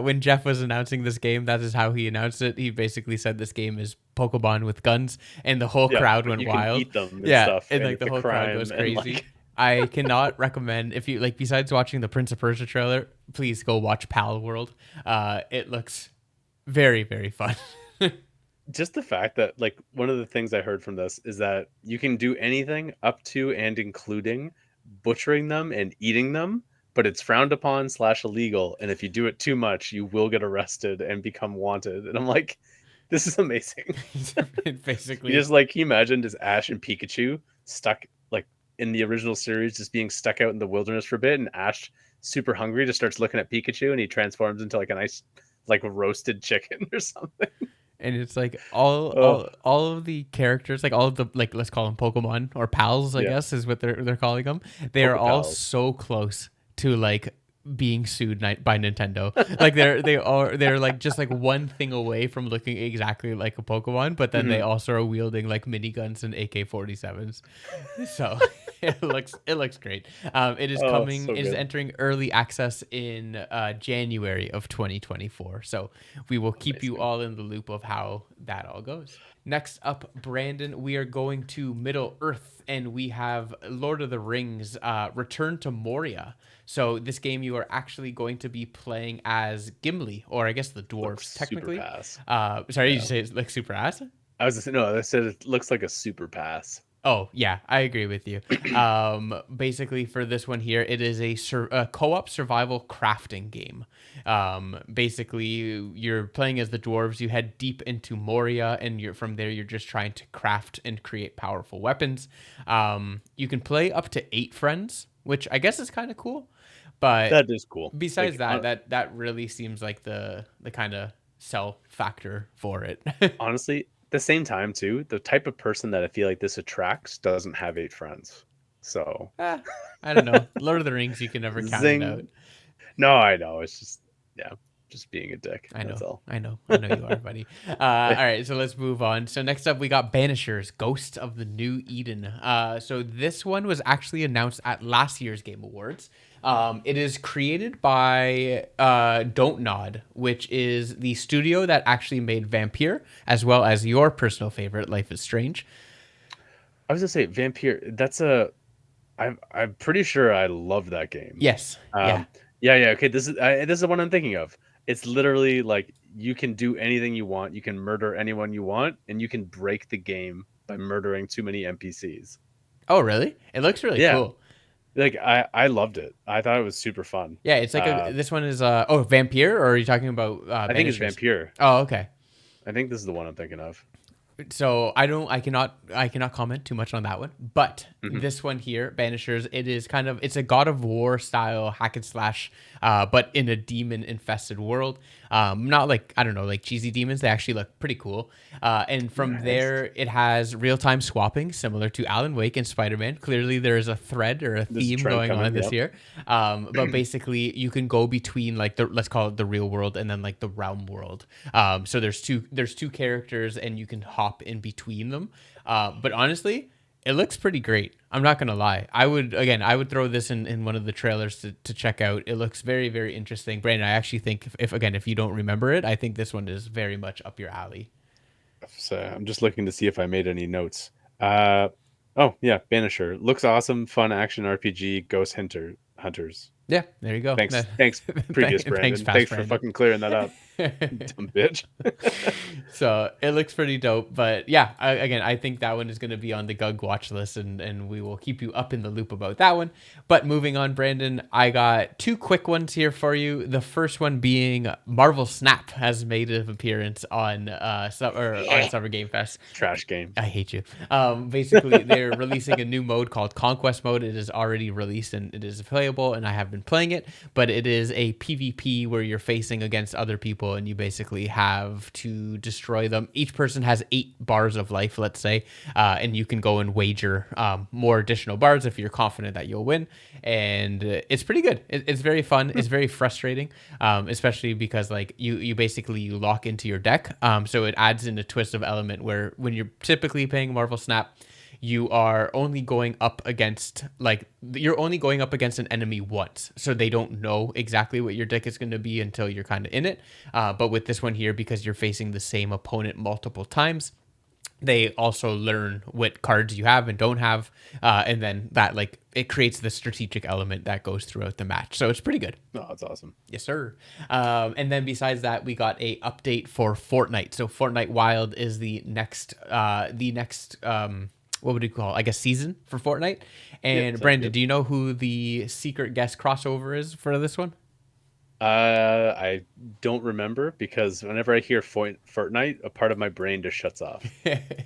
when Jeff was announcing this game, that is how he announced it. He basically said this game is Pokemon with guns, and the whole crowd went you wild. Can eat them and stuff, and like the whole crowd goes crazy. I cannot recommend, if you like, besides watching the Prince of Persia trailer, please go watch Pal World. It looks very, very fun. Just the fact that, like, one of the things I heard from this is that you can do anything up to and including butchering them and eating them, but it's frowned upon / illegal. And if you do it too much, you will get arrested and become wanted. And I'm like, this is amazing. Basically, you just like, can you imagine just Ash and Pikachu stuck like in the original series, just being stuck out in the wilderness for a bit, and Ash, super hungry, just starts looking at Pikachu and he transforms into like a nice like roasted chicken or something. And it's like all of the characters, like all of the, like, let's call them Pokemon or pals, I guess is what they're calling them. They are all so close to like being sued by Nintendo. Like they're like just like one thing away from looking exactly like a Pokemon, but then they also are wielding like miniguns and AK-47s. So it looks great. It is coming. So it is entering early access in January of 2024. So we will keep you all in the loop of how that all goes. Next up, Brandon, we are going to Middle Earth, and we have Lord of the Rings, Return to Moria. So this game, you are actually going to be playing as Gimli, or I guess the dwarves, technically. Super pass. Sorry, you say it's like super ass? I said it looks like a super pass. Oh, yeah, I agree with you. Basically, for this one here, it is a co-op survival crafting game. Basically, you're playing as the dwarves. You head deep into Moria, and from there, you're just trying to craft and create powerful weapons. You can play up to 8 friends, which I guess is kind of cool. But that is cool. Besides that really seems like the kind of sell factor for it. Honestly, at the same time too, the type of person that I feel like this attracts doesn't have 8 friends. So I don't know. Lord of the Rings, you can never count it out. No, I know. It's just just being a dick. I know. That's all. I know you are, buddy. All right, so let's move on. So next up, we got Banishers, Ghosts of the New Eden. So this one was actually announced at last year's Game Awards. It is created by Don't Nod, which is the studio that actually made Vampire, as well as your personal favorite, Life is Strange. I was gonna say Vampire. I'm pretty sure I love that game. Yes. Yeah. Okay. This is the one I'm thinking of. It's literally like you can do anything you want. You can murder anyone you want, and you can break the game by murdering too many NPCs. Oh, really? It looks really Yeah, cool. like I loved it. I thought it was super fun. Yeah, it's like Uh, this one is oh, Vampire, or are you talking about I think it's Banishers? Vampire. Oh, okay. I think this is the one I'm thinking of. So I cannot comment too much on that one, but Hmm. this one here, Banishers, it's a God of War style hack and slash, but in a demon infested world. Not like, I don't know, like cheesy demons. They actually look pretty cool. And from Nice. there, it has real time swapping, similar to Alan Wake and Spider Man. Clearly, there is a thread or a There's a theme trend going on coming. this Yep. year. But basically, you can go between like the, let's call it the real world, and then like the realm world. So there's two characters, and you can hop in between them. But honestly, it looks pretty great. I'm not gonna lie. I would throw this in one of the trailers to check out. It looks very, very interesting. Brandon, I actually think if you don't remember it, I think this one is very much up your alley. So I'm just looking to see if I made any notes. Uh, oh yeah, Banisher looks awesome. Fun action RPG. Ghost Hunters. Yeah, there you go. Thanks, previous Thanks, Brandon. past Thanks for Brandon. fucking clearing that up, dumb bitch. So it looks pretty dope. But yeah, again, I think that one is going to be on the GuG watch list, and we will keep you up in the loop about that one. But moving on, Brandon, I got two quick ones here for you. The first one being Marvel Snap has made an appearance on Summer Game Fest. Trash game. I hate you. Basically, they're releasing a new mode called Conquest Mode. It is already released and it is playable, and I have been playing it. But it is a PvP where you're facing against other people, and you basically have to destroy them. Each person has 8 bars of life, let's say, and you can go and wager more additional bars if you're confident that you'll win. And it's pretty good. It's very fun. It's very frustrating, especially because like you basically you lock into your deck. So it adds in a twist of element where when you're typically playing Marvel Snap, you are only going up against an enemy once, so they don't know exactly what your deck is going to be until you're kind of in it. But with this one here, because you're facing the same opponent multiple times, they also learn what cards you have and don't have, and then that like it creates the strategic element that goes throughout the match. So it's pretty good. Oh, that's awesome. Yes, sir. And then besides that, we got a update for Fortnite. So Fortnite Wild is the next what would you call it? I guess season for Fortnite. Yeah, And sounds Brandon, good. do you know who the secret guest crossover is for this one? I don't remember because whenever I hear Fortnite, a part of my brain just shuts off.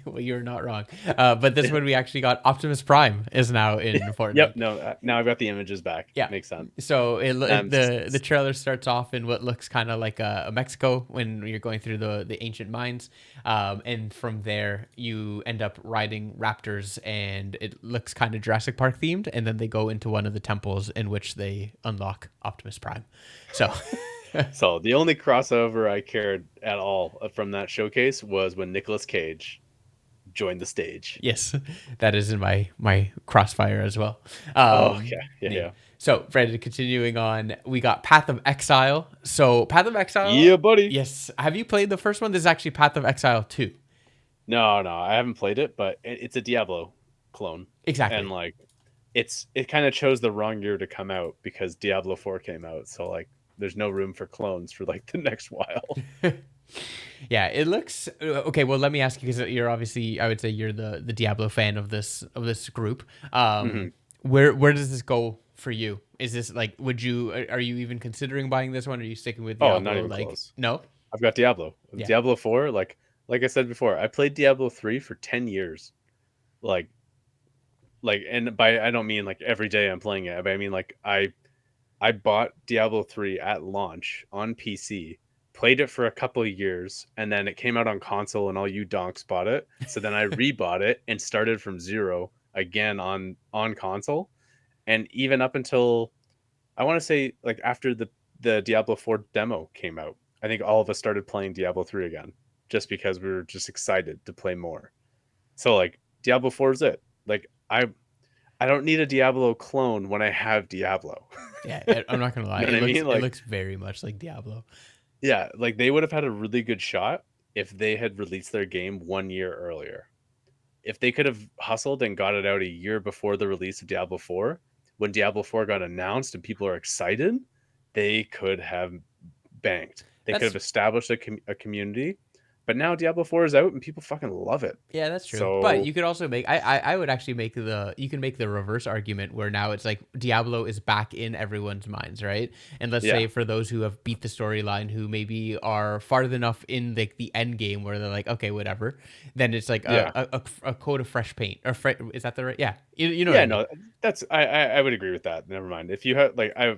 Well, you're not wrong. But this one we actually got Optimus Prime is now in Yep. Fortnite. No. Now I've got the images back. Yeah. Makes sense. So S- the trailer starts off in what looks kind of like a Mexico when you're going through the ancient mines, and from there you end up riding raptors, and it looks kind of Jurassic Park themed. And then they go into one of the temples in which they unlock Optimus Prime. So So the only crossover I cared at all from that showcase was when Nicolas Cage joined the stage. yes, that is in my crossfire as well. Oh yeah, yeah, Yeah. yeah. So, Brandon, continuing on, we got Path of Exile. So, Path of Exile, Yeah, buddy. yes. Have you played the first one? This is actually Path of Exile 2. No, I haven't played it, but it's a Diablo clone, and Exactly. like it kind of chose the wrong year to come out because Diablo 4 came out, so like there's no room for clones for like the next while. Yeah, it looks okay. Well, let me ask you because you're obviously, I would say you're the Diablo fan of this group. Hmm. Where does this go for you? Is this like, are you even considering buying this one? Or are you sticking with Oh, not Diablo? even Like, close. no? I've got Diablo. Yeah. Diablo 4, like I said before, I played Diablo 3 for 10 years. Like and by I don't mean like every day I'm playing it, but I mean like I bought Diablo 3 at launch on PC, played it for a couple of years, and then it came out on console and all you donks bought it. So then I rebought it and started from zero again on console. And even up until I want to say like after the Diablo 4 demo came out, I think all of us started playing Diablo 3 again just because we were just excited to play more. So like Diablo 4 is it. Like I don't need a Diablo clone when I have Diablo. Yeah, I'm not gonna lie. You know It what I looks mean? it Like looks very much like Diablo. yeah, like they would have had a really good shot if they had released their game 1 year earlier. If they could have hustled and got it out a year before the release of Diablo 4, when Diablo 4 got announced and people are excited, they could have banked. They could That's have established a community, but now Diablo 4 is out and people fucking love it. Yeah, that's true. But So you could also make I would actually make you can make the reverse argument where now it's like Diablo is back in everyone's minds, right? And let's yeah, say for those who have beat the storyline who maybe are far enough in the end game where they're like, okay, whatever, then it's like yeah, a coat of fresh paint. Or is that the right? Yeah. You know what I yeah. mean? No, that's I would agree with that. Never mind. If you have like I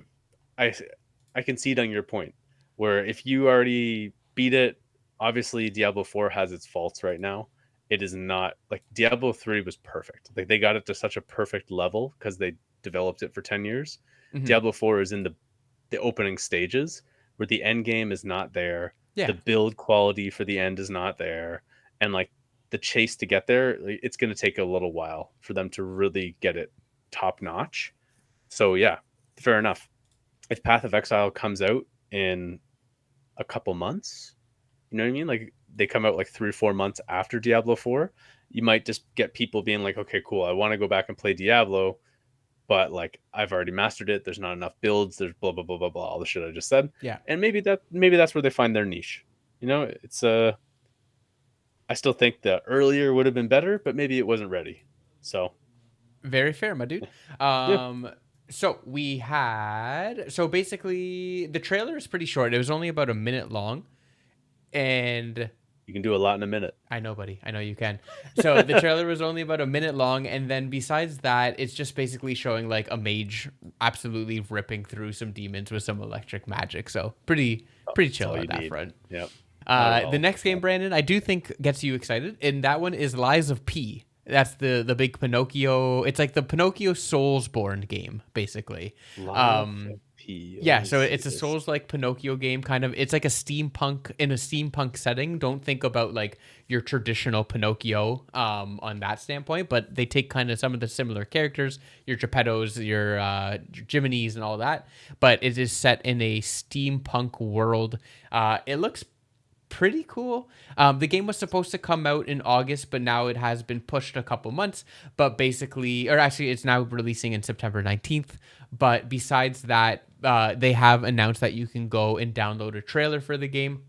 I concede on your point where if you already beat it, obviously Diablo 4 has its faults right now. It is not like Diablo 3 was perfect. Like they got it to such a perfect level because they developed it for 10 years. Hmm. Diablo 4 is in the opening stages where the end game is not there. The Yeah. build quality for the end is not there. And like the chase to get there, like, it's going to take a little while for them to really get it top notch. So yeah, fair enough. If Path of Exile comes out in a couple months, you know what I mean? Like they come out like 3 or 4 months after Diablo 4, you might just get people being like, okay, cool, I want to go back and play Diablo, but like I've already mastered it. There's not enough builds. There's blah blah blah blah blah. All the shit I just said, Yeah. and maybe that's where they find their niche. You know, it's I still think the earlier would have been better, but maybe it wasn't ready. So Very fair, my dude. yeah, So we had basically the trailer is pretty short. It was only about a minute long, and you can do a lot in a minute. I know, buddy. I know you can. So the trailer was only about a minute long, and then besides that, it's just basically showing like a mage absolutely ripping through some demons with some electric magic. So pretty That's chill all on you that need. front. Yep. Not at The all. next game, Brandon, I do think gets you excited, and that one is Lies of P. That's the big Pinocchio. It's like the Pinocchio Soulsborne game, basically. Live Um, P. Let yeah, me so see it's a this. Souls like Pinocchio game, kind of. It's like a steampunk in a steampunk setting. Don't think about like your traditional Pinocchio on that standpoint, but they take kind of some of the similar characters, your Geppettos, your Jiminy's, and all that. But it is set in a steampunk world. It looks pretty cool. The game was supposed to come out in August, but now it has been pushed a couple months. But basically, or actually, it's now releasing in September 19th. But besides that, they have announced that you can go and download a trailer for the game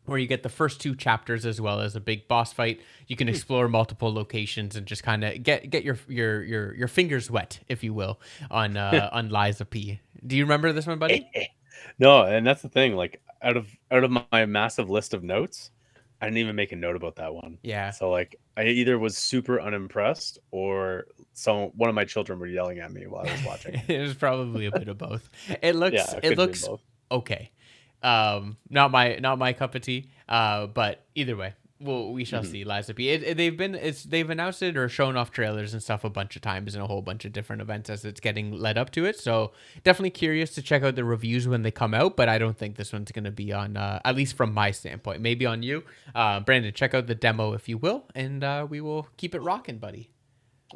where you get the first two chapters as well as a big boss fight. You can explore multiple locations and just kind of get your fingers wet, if you will, on Liza P. Do you remember this one, buddy? No, and that's the thing. Like out of my massive list of notes, I didn't even make a note about that one. Yeah. So like I either was super unimpressed or one of my children were yelling at me while I was watching. It was probably a bit of both. Yeah, it It could have been looks both. okay. Not my cup of tea. But either way, we shall Hmm. see. Lies of P. They've announced it or shown off trailers and stuff a bunch of times in a whole bunch of different events as it's getting led up to it. So definitely curious to check out the reviews when they come out. But I don't think this one's gonna be on at least from my standpoint. Maybe on you, Brandon. Check out the demo if you will, and we will keep it rocking, buddy.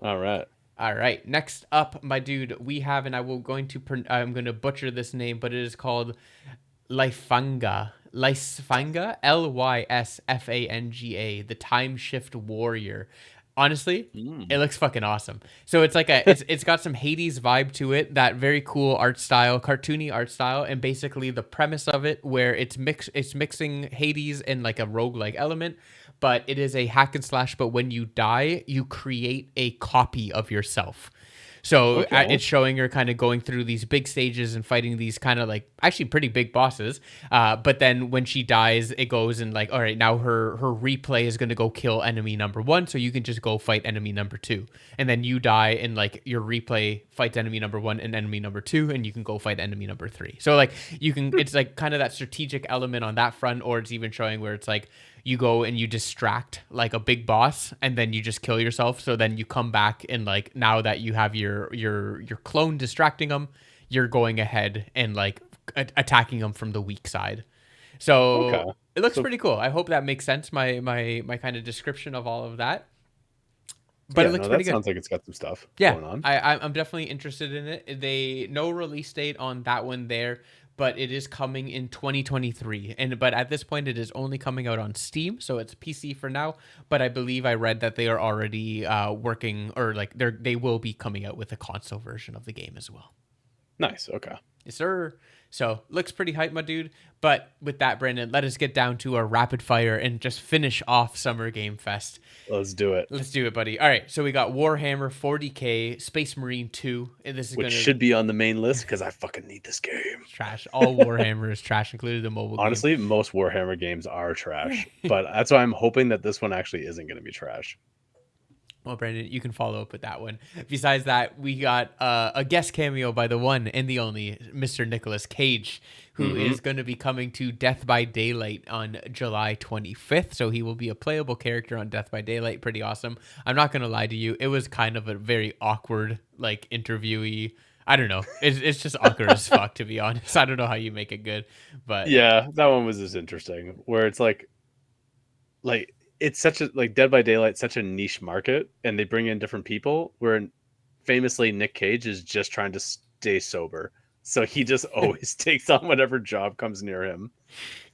All right. All right. Next up, my dude, we have, and I'm going to butcher this name, but it is called Lysfanga. Lysfanga, Lysfanga, the Time Shift Warrior. Honestly, it Mm. looks fucking awesome. So it's like it's got some Hades vibe to it, that very cool art style, cartoony art style, and basically the premise of it where it's mixing Hades and like a roguelike element, but it is a hack and slash, but when you die, you create a copy of yourself. So Okay. it's showing her kind of going through these big stages and fighting these kind of like actually pretty big bosses. But then when she dies, it goes and like, all right, now her replay is going to go kill enemy number one. So you can just go fight enemy number two. And then you die and like your replay fights enemy number one and enemy number two. And you can go fight enemy number three. So like it's like kind of that strategic element on that front, or it's even showing where it's like, you go and you distract like a big boss and then you just kill yourself, so then you come back and like now that you have your clone distracting them, you're going ahead and like attacking them from the weak side. Okay. So it looks So pretty cool. I hope that makes sense, my kind of description of all of that, but it yeah, looks no, pretty that good. sounds like it's got some stuff Yeah, going on. I'm definitely interested in it. They no release date on that one there, but it is coming in 2023. But at this point, it is only coming out on Steam, so it's PC for now. But I believe I read that they are already working, or like they will be coming out with a console version of the game as well. Nice. Okay. Yes, sir. So looks pretty hype, my dude. But with that, Brandon, let us get down to a rapid fire and just finish off Summer Game Fest. Let's do it. Let's do it, buddy. All right, so we got Warhammer 40K, Space Marine 2, and this is Which going to should be on the main list because I fucking need this game. trash. All Warhammer is trash, including the mobile game. Honestly, most Warhammer games are trash, but that's why I'm hoping that this one actually isn't going to be trash. Well, Brandon, you can follow up with that one. Besides that, we got a guest cameo by the one and the only Mr. Nicolas Cage, who is going to be coming to Death by Daylight on July 25th. So he will be a playable character on Death by Daylight. Pretty awesome. I'm not going to lie to you. It was kind of a very awkward, like, interviewee. I don't know. It's just awkward as fuck, to be honest. I don't know how you make it good, but yeah, that one was just interesting. Where it's like it's such a Dead by Daylight, such a niche market, and they bring in different people. Where famously Nick Cage is just trying to stay sober, so he just always takes on whatever job comes near him.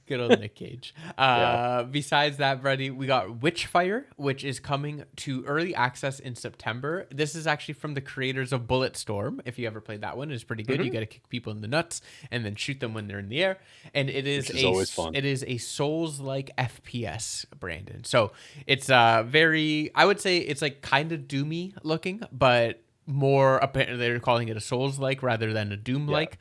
Good old Nick Cage. Besides that, buddy, we got Witchfire, which is coming to early access in September. This is actually from the creators of Bulletstorm. If you ever played that one, it's pretty good. You got to kick people in the nuts and then shoot them when they're in the air. And it is always fun. It is a Souls-like FPS, Brandon. So it's very, I would say it's like kind of doomy looking, but more apparently they're calling it a Souls-like rather than a Doom-like.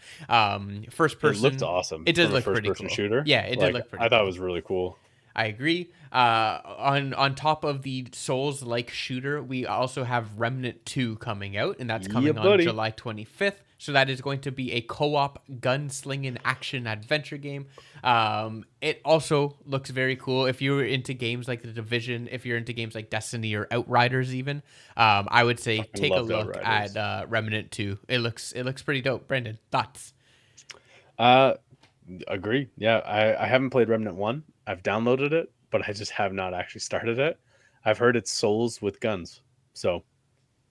First person. It looked awesome. It did look first pretty person cool. shooter. Yeah, it did look pretty I thought cool. it was really cool. I agree. On top of the Souls-like shooter, we also have Remnant 2 coming out, and that's coming on July 25th. So that is going to be a co-op gunslinging action adventure game. It also looks very cool. If you're into games like The Division, if you're into games like Destiny or Outriders even, I would say take a look at Remnant 2. It looks pretty dope. Brendan, thoughts? Agree. Yeah, I haven't played Remnant 1. I've downloaded it, but I just have not actually started it. I've heard it's Souls with guns, so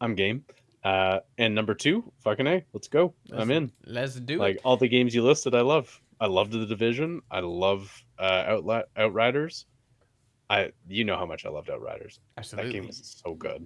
I'm game. And number 2, fucking A, let's go. I'm in. Let's do it. Like all the games you listed, I love. I loved The Division. I love Outriders. You know how much I loved Outriders. Absolutely. That game was so good.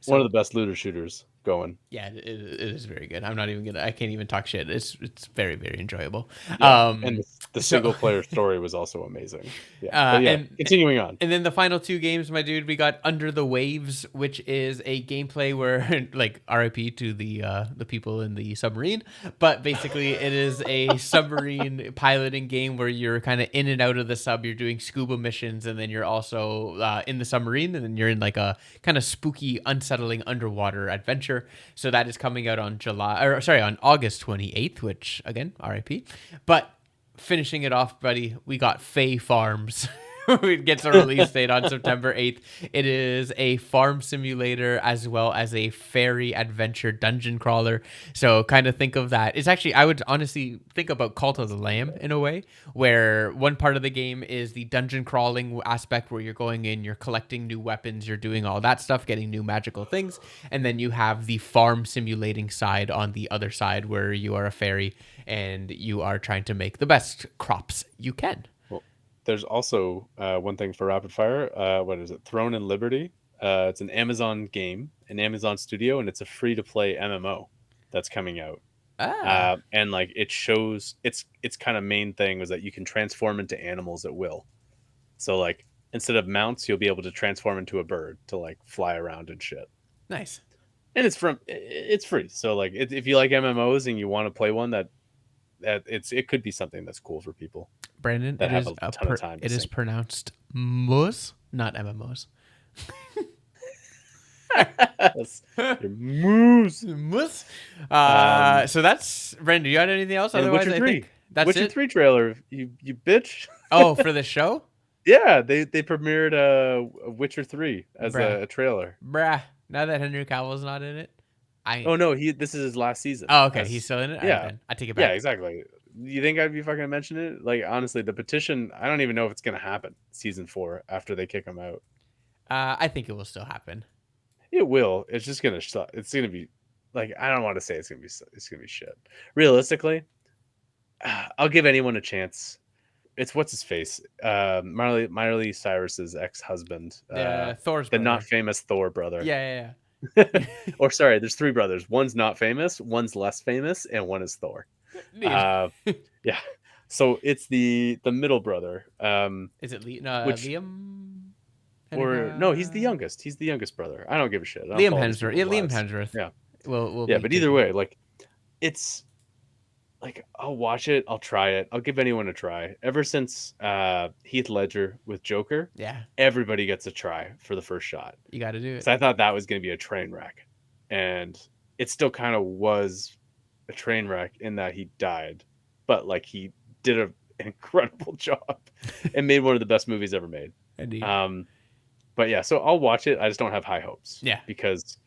One of the best looter shooters going. Yeah, it is very good. I'm not even gonna. I can't even talk shit. It's very, very enjoyable. Yeah. And the single player story was also amazing. Yeah. And continuing on. And then the final 2 games, my dude, we got Under the Waves, which is a gameplay where, like, RIP to the people in the submarine, but basically it is a submarine piloting game where you're kind of in and out of the sub. You're doing scuba missions, and then you're also in the submarine, and then you're in like a kind of spooky, unsettling underwater adventure. So that is coming out on on August 28th, which again, RIP. But finishing it off, buddy, we got Faefarms. It gets a release date on September 8th. It is a farm simulator as well as a fairy adventure dungeon crawler. So kind of think of that. It's actually, I would honestly think about Cult of the Lamb in a way, where one part of the game is the dungeon crawling aspect where you're going in, you're collecting new weapons, you're doing all that stuff, getting new magical things. And then you have the farm simulating side on the other side where you are a fairy and you are trying to make the best crops you can. There's also one thing for Rapid Fire. What is it? Throne and Liberty. It's an Amazon game, an Amazon studio, and it's a free-to-play MMO that's coming out. And like it shows, its kind of main thing was that you can transform into animals at will. So like instead of mounts, you'll be able to transform into a bird to like fly around and shit. Nice. And it's free. So like if you like MMOs and you want to play one that it could be something that's cool for people. Brandon, that have a ton of time. It is pronounced MMOs, not MMOs. Moose. So that's Brandon. You got anything else? Otherwise, Witcher 3. I think that's Witcher it. 3 trailer. You bitch. Oh, for the show? Yeah, they premiered Witcher 3 as a trailer. Bruh. Now that Henry Cavill's not in it, Oh no, this is his last season. Oh, okay, he's still in it. Yeah, right, I take it back. Yeah, exactly. You think I'd be fucking mentioning it? Like honestly, the petition. I don't even know if it's gonna happen. Season 4 after they kick him out. I think it will still happen. It will. It's just gonna. It's gonna be like I don't want to say it's gonna be. It's gonna be shit. Realistically, I'll give anyone a chance. It's what's his face, Miley Cyrus's ex-husband, Thor's the brother. not famous Thor brother. Yeah. Or sorry, there's 3 brothers. One's not famous, one's less famous, and one is Thor. Neat. Uh, yeah. So it's the middle brother, Is it which Liam? or no, he's the Pentagon? youngest. He's the youngest brother. I don't give a shit. I don't Liam follow these Hemsworth. Yeah, people's Liam lives. Hemsworth. Yeah, We'll yeah. be But either taking. way, like it's like I'll watch it, I'll try it, I'll give anyone a try. Ever since Heath Ledger with Joker, Yeah, everybody gets a try for the first shot. you got to do it. So I thought that was going to be a train wreck, and it still kind of was a train wreck in that he died, but like he did an incredible job and made one of the best movies ever made. Indeed. Um, but yeah, so I'll watch it. I just don't have high hopes Yeah, because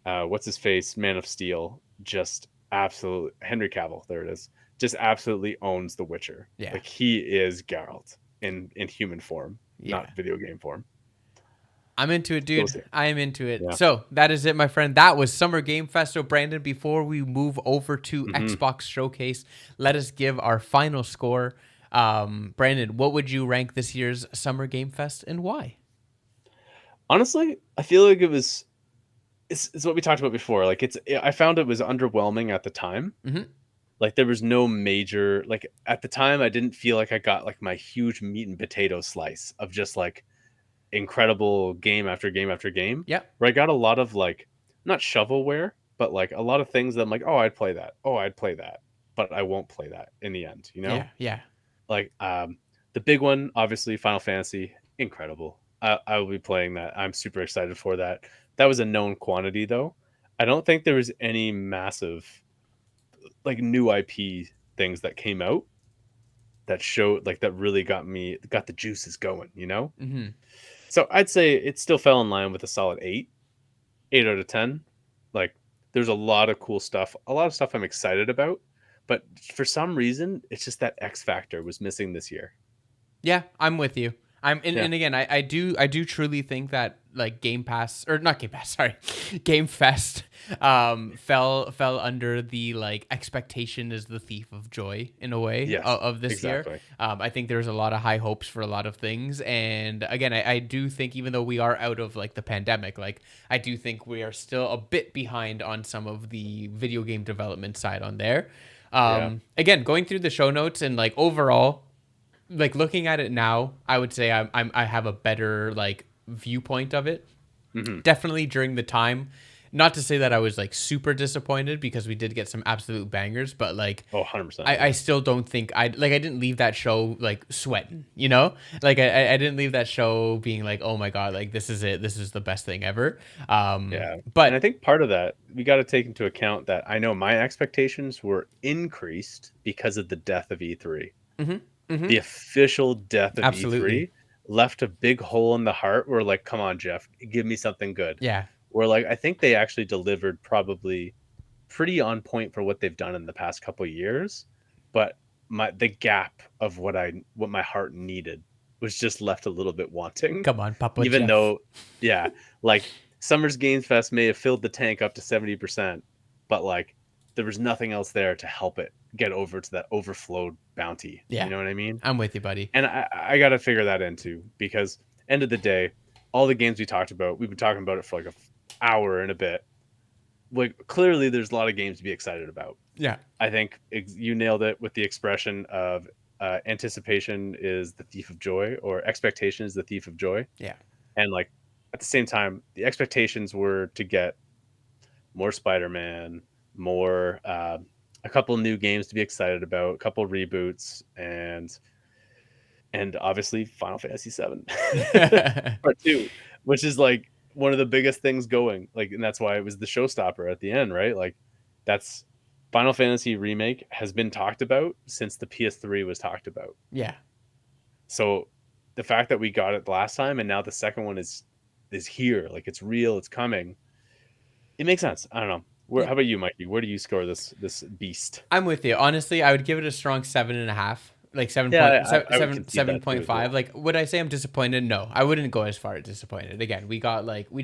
what's his face, Man of Steel, just absolute Henry Cavill. There it is. Just absolutely owns The Witcher. yeah, Like he is Geralt in human form, yeah. not video game form. I'm into it, So we'll dude. see. I am into it. Yeah. So that is it, my friend. That was Summer Game Fest. So, Brandon, before we move over to Hmm. Xbox Showcase, let us give our final score. Brandon, what would you rank this year's Summer Game Fest and why? Honestly, I feel like it's what we talked about before. Like I found it was underwhelming at the time. Mm-hmm. Like there was no major like at the time I didn't feel like I got like my huge meat and potato slice of just like incredible game after game after game. Yep. Where I got a lot of like not shovelware, but like a lot of things that I'm like, oh, I'd play that. Oh, I'd play that. But I won't play that in the end, you know? Yeah. Yeah. Like the big one, obviously Final Fantasy, incredible. I will be playing that. I'm super excited for that. That was a known quantity though. I don't think there was any massive like new IP things that came out that showed like that really got the juices going, you know? Mm-hmm. So I'd say it still fell in line with a solid 8 out of 10. Like there's a lot of cool stuff, a lot of stuff I'm excited about, but for some reason it's just that X factor was missing this year. Yeah, I'm with you. Yeah. And again, I do truly think that like Game Pass or not Game Pass, sorry, Game Fest fell under the like expectation is the thief of joy in a way Yes. of this year. Exactly. I think there's a lot of high hopes for a lot of things, and again, I do think even though we are out of like the pandemic, like I do think we are still a bit behind on some of the video game development side on there. Yeah. Again, going through the show notes and like overall like looking at it now, I would say I have a better like viewpoint of it. Hmm. Definitely during the time, not to say that I was like super disappointed because we did get some absolute bangers, but like Oh, 100%. I still don't think I didn't leave that show like sweating, you know? Like I didn't leave that show being like, oh my God, like this is it. This is the best thing ever. Yeah. And I But think part of that, we got to take into account that I know my expectations were increased because of the death of E3. mhm, The mhm, official death of absolutely. E3 left a big hole in the heart where like, come on, Jeff, give me something good. Yeah. Where like I think they actually delivered probably pretty on point for what they've done in the past couple of years, but the gap of what my heart needed was just left a little bit wanting. Come on, Papa Even Jeff. though, yeah, like Summer's Games Fest may have filled the tank up to 70%, but like there was nothing else there to help it get over to that overflowed bounty. You Yeah. know what I mean? I'm with you, buddy. And I got to figure that in too, because end of the day, all the games we talked about, we've been talking about it for like hour and a bit. Like clearly, there's a lot of games to be excited about. Yeah. I think you nailed it with the expression of anticipation is the thief of joy, or expectation is the thief of joy. Yeah. And like at the same time, the expectations were to get more Spider-Man, more a couple new games to be excited about, a couple reboots, and obviously Final Fantasy VII Part Two, which is like one of the biggest things going. Like, and that's why it was the showstopper at the end, right? Like, that's Final Fantasy remake has been talked about since the PS3 was talked about. Yeah. So the fact that we got it last time and now the second one is here, like it's real, it's coming. It makes sense. I don't know. Yeah. How about you, Mikey? Where do you score this beast? I'm with you. Honestly, I would give it a strong 7.5. Like Yeah, I would concede that too seven as point five. well. Like, would I say I'm disappointed? No, I wouldn't go as far as disappointed. Again, we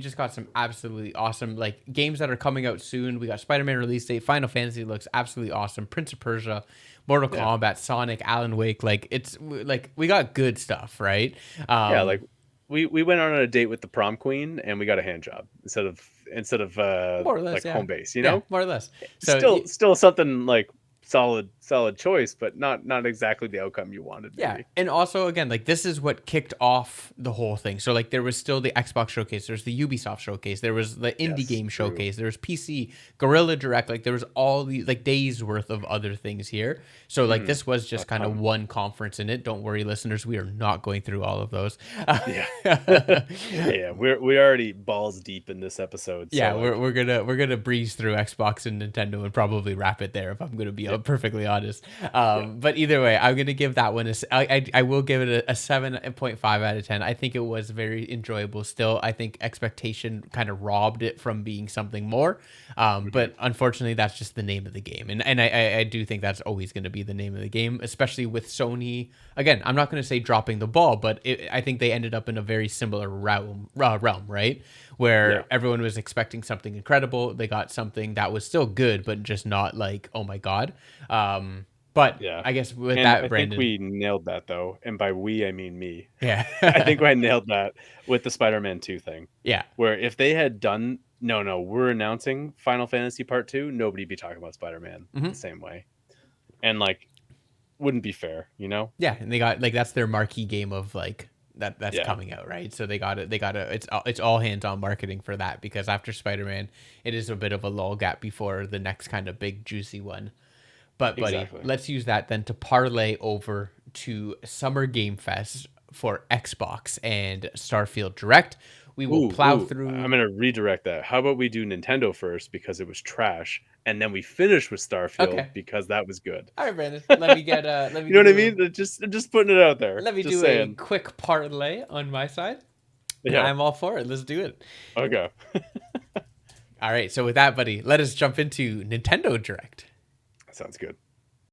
just got some absolutely awesome like games that are coming out soon. We got Spider-Man release date. Final Fantasy looks absolutely awesome. Prince of Persia, Mortal Yeah. Kombat, Sonic, Alan Wake. Like it's like we got good stuff, right? Yeah, like we went on a date with the prom queen and we got a hand job instead of More or less, like yeah, home base, you yeah, know? more or less. So Still something like solid choice, but not exactly the outcome you wanted, Yeah, maybe. and also again, like this is what kicked off the whole thing. So like there was still the Xbox showcase, there's the Ubisoft showcase, there was the indie Yes, game true. showcase, there was PC, Gorilla Direct, like there was all the like days worth of other things here. So like Hmm. this was A just kind of ton. one conference in it. Don't worry, listeners, we are not going through all of those. Yeah. Yeah, we already balls deep in this episode, so Yeah, we're, like, we're gonna we're gonna breeze through Xbox and Nintendo and probably wrap it there if I'm gonna be yeah, perfectly honest. yeah. But either way, I'm gonna give that one I will give it a 7.5 out of 10. I think it was very enjoyable. Still, I think expectation kind of robbed it from being something more. Hmm. But unfortunately, that's just the name of the game, and I do think that's always going to be the name of the game, especially with Sony. Again, I'm not going to say dropping the ball, but I think they ended up in a very similar realm, right? Yeah, Where everyone was expecting something incredible. They got something that was still good, but just not like, oh my God. But yeah. I guess with And that, I think Brandon, we nailed that though, and by we I mean me. yeah. I think I nailed that with the Spider-Man 2 thing. Yeah. Where if they had done no, we're announcing Final Fantasy Part 2, nobody'd be talking about Spider-Man the Hmm. same way. And like wouldn't be fair, you know? Yeah. And they got like, that's their marquee game of like, that's Yeah, coming out, right? So it's all hands on marketing for that, because after Spider-Man, it is a bit of a lull gap before the next kind of big juicy one. But buddy, exactly. let's use that then to parlay over to Summer Game Fest for Xbox and Starfield Direct. We will plow I'm through. gonna redirect that. How about we do Nintendo first because it was trash, and then we finish with Starfield Okay. because that was good. All right, Brandon. Let me You know what I do a mean? Just putting it out there. let me Just do a saying. quick parlay on my side. Yeah. I'm all for it. Let's do it. Okay. All right. So with that, buddy, let us jump into Nintendo Direct. Sounds good.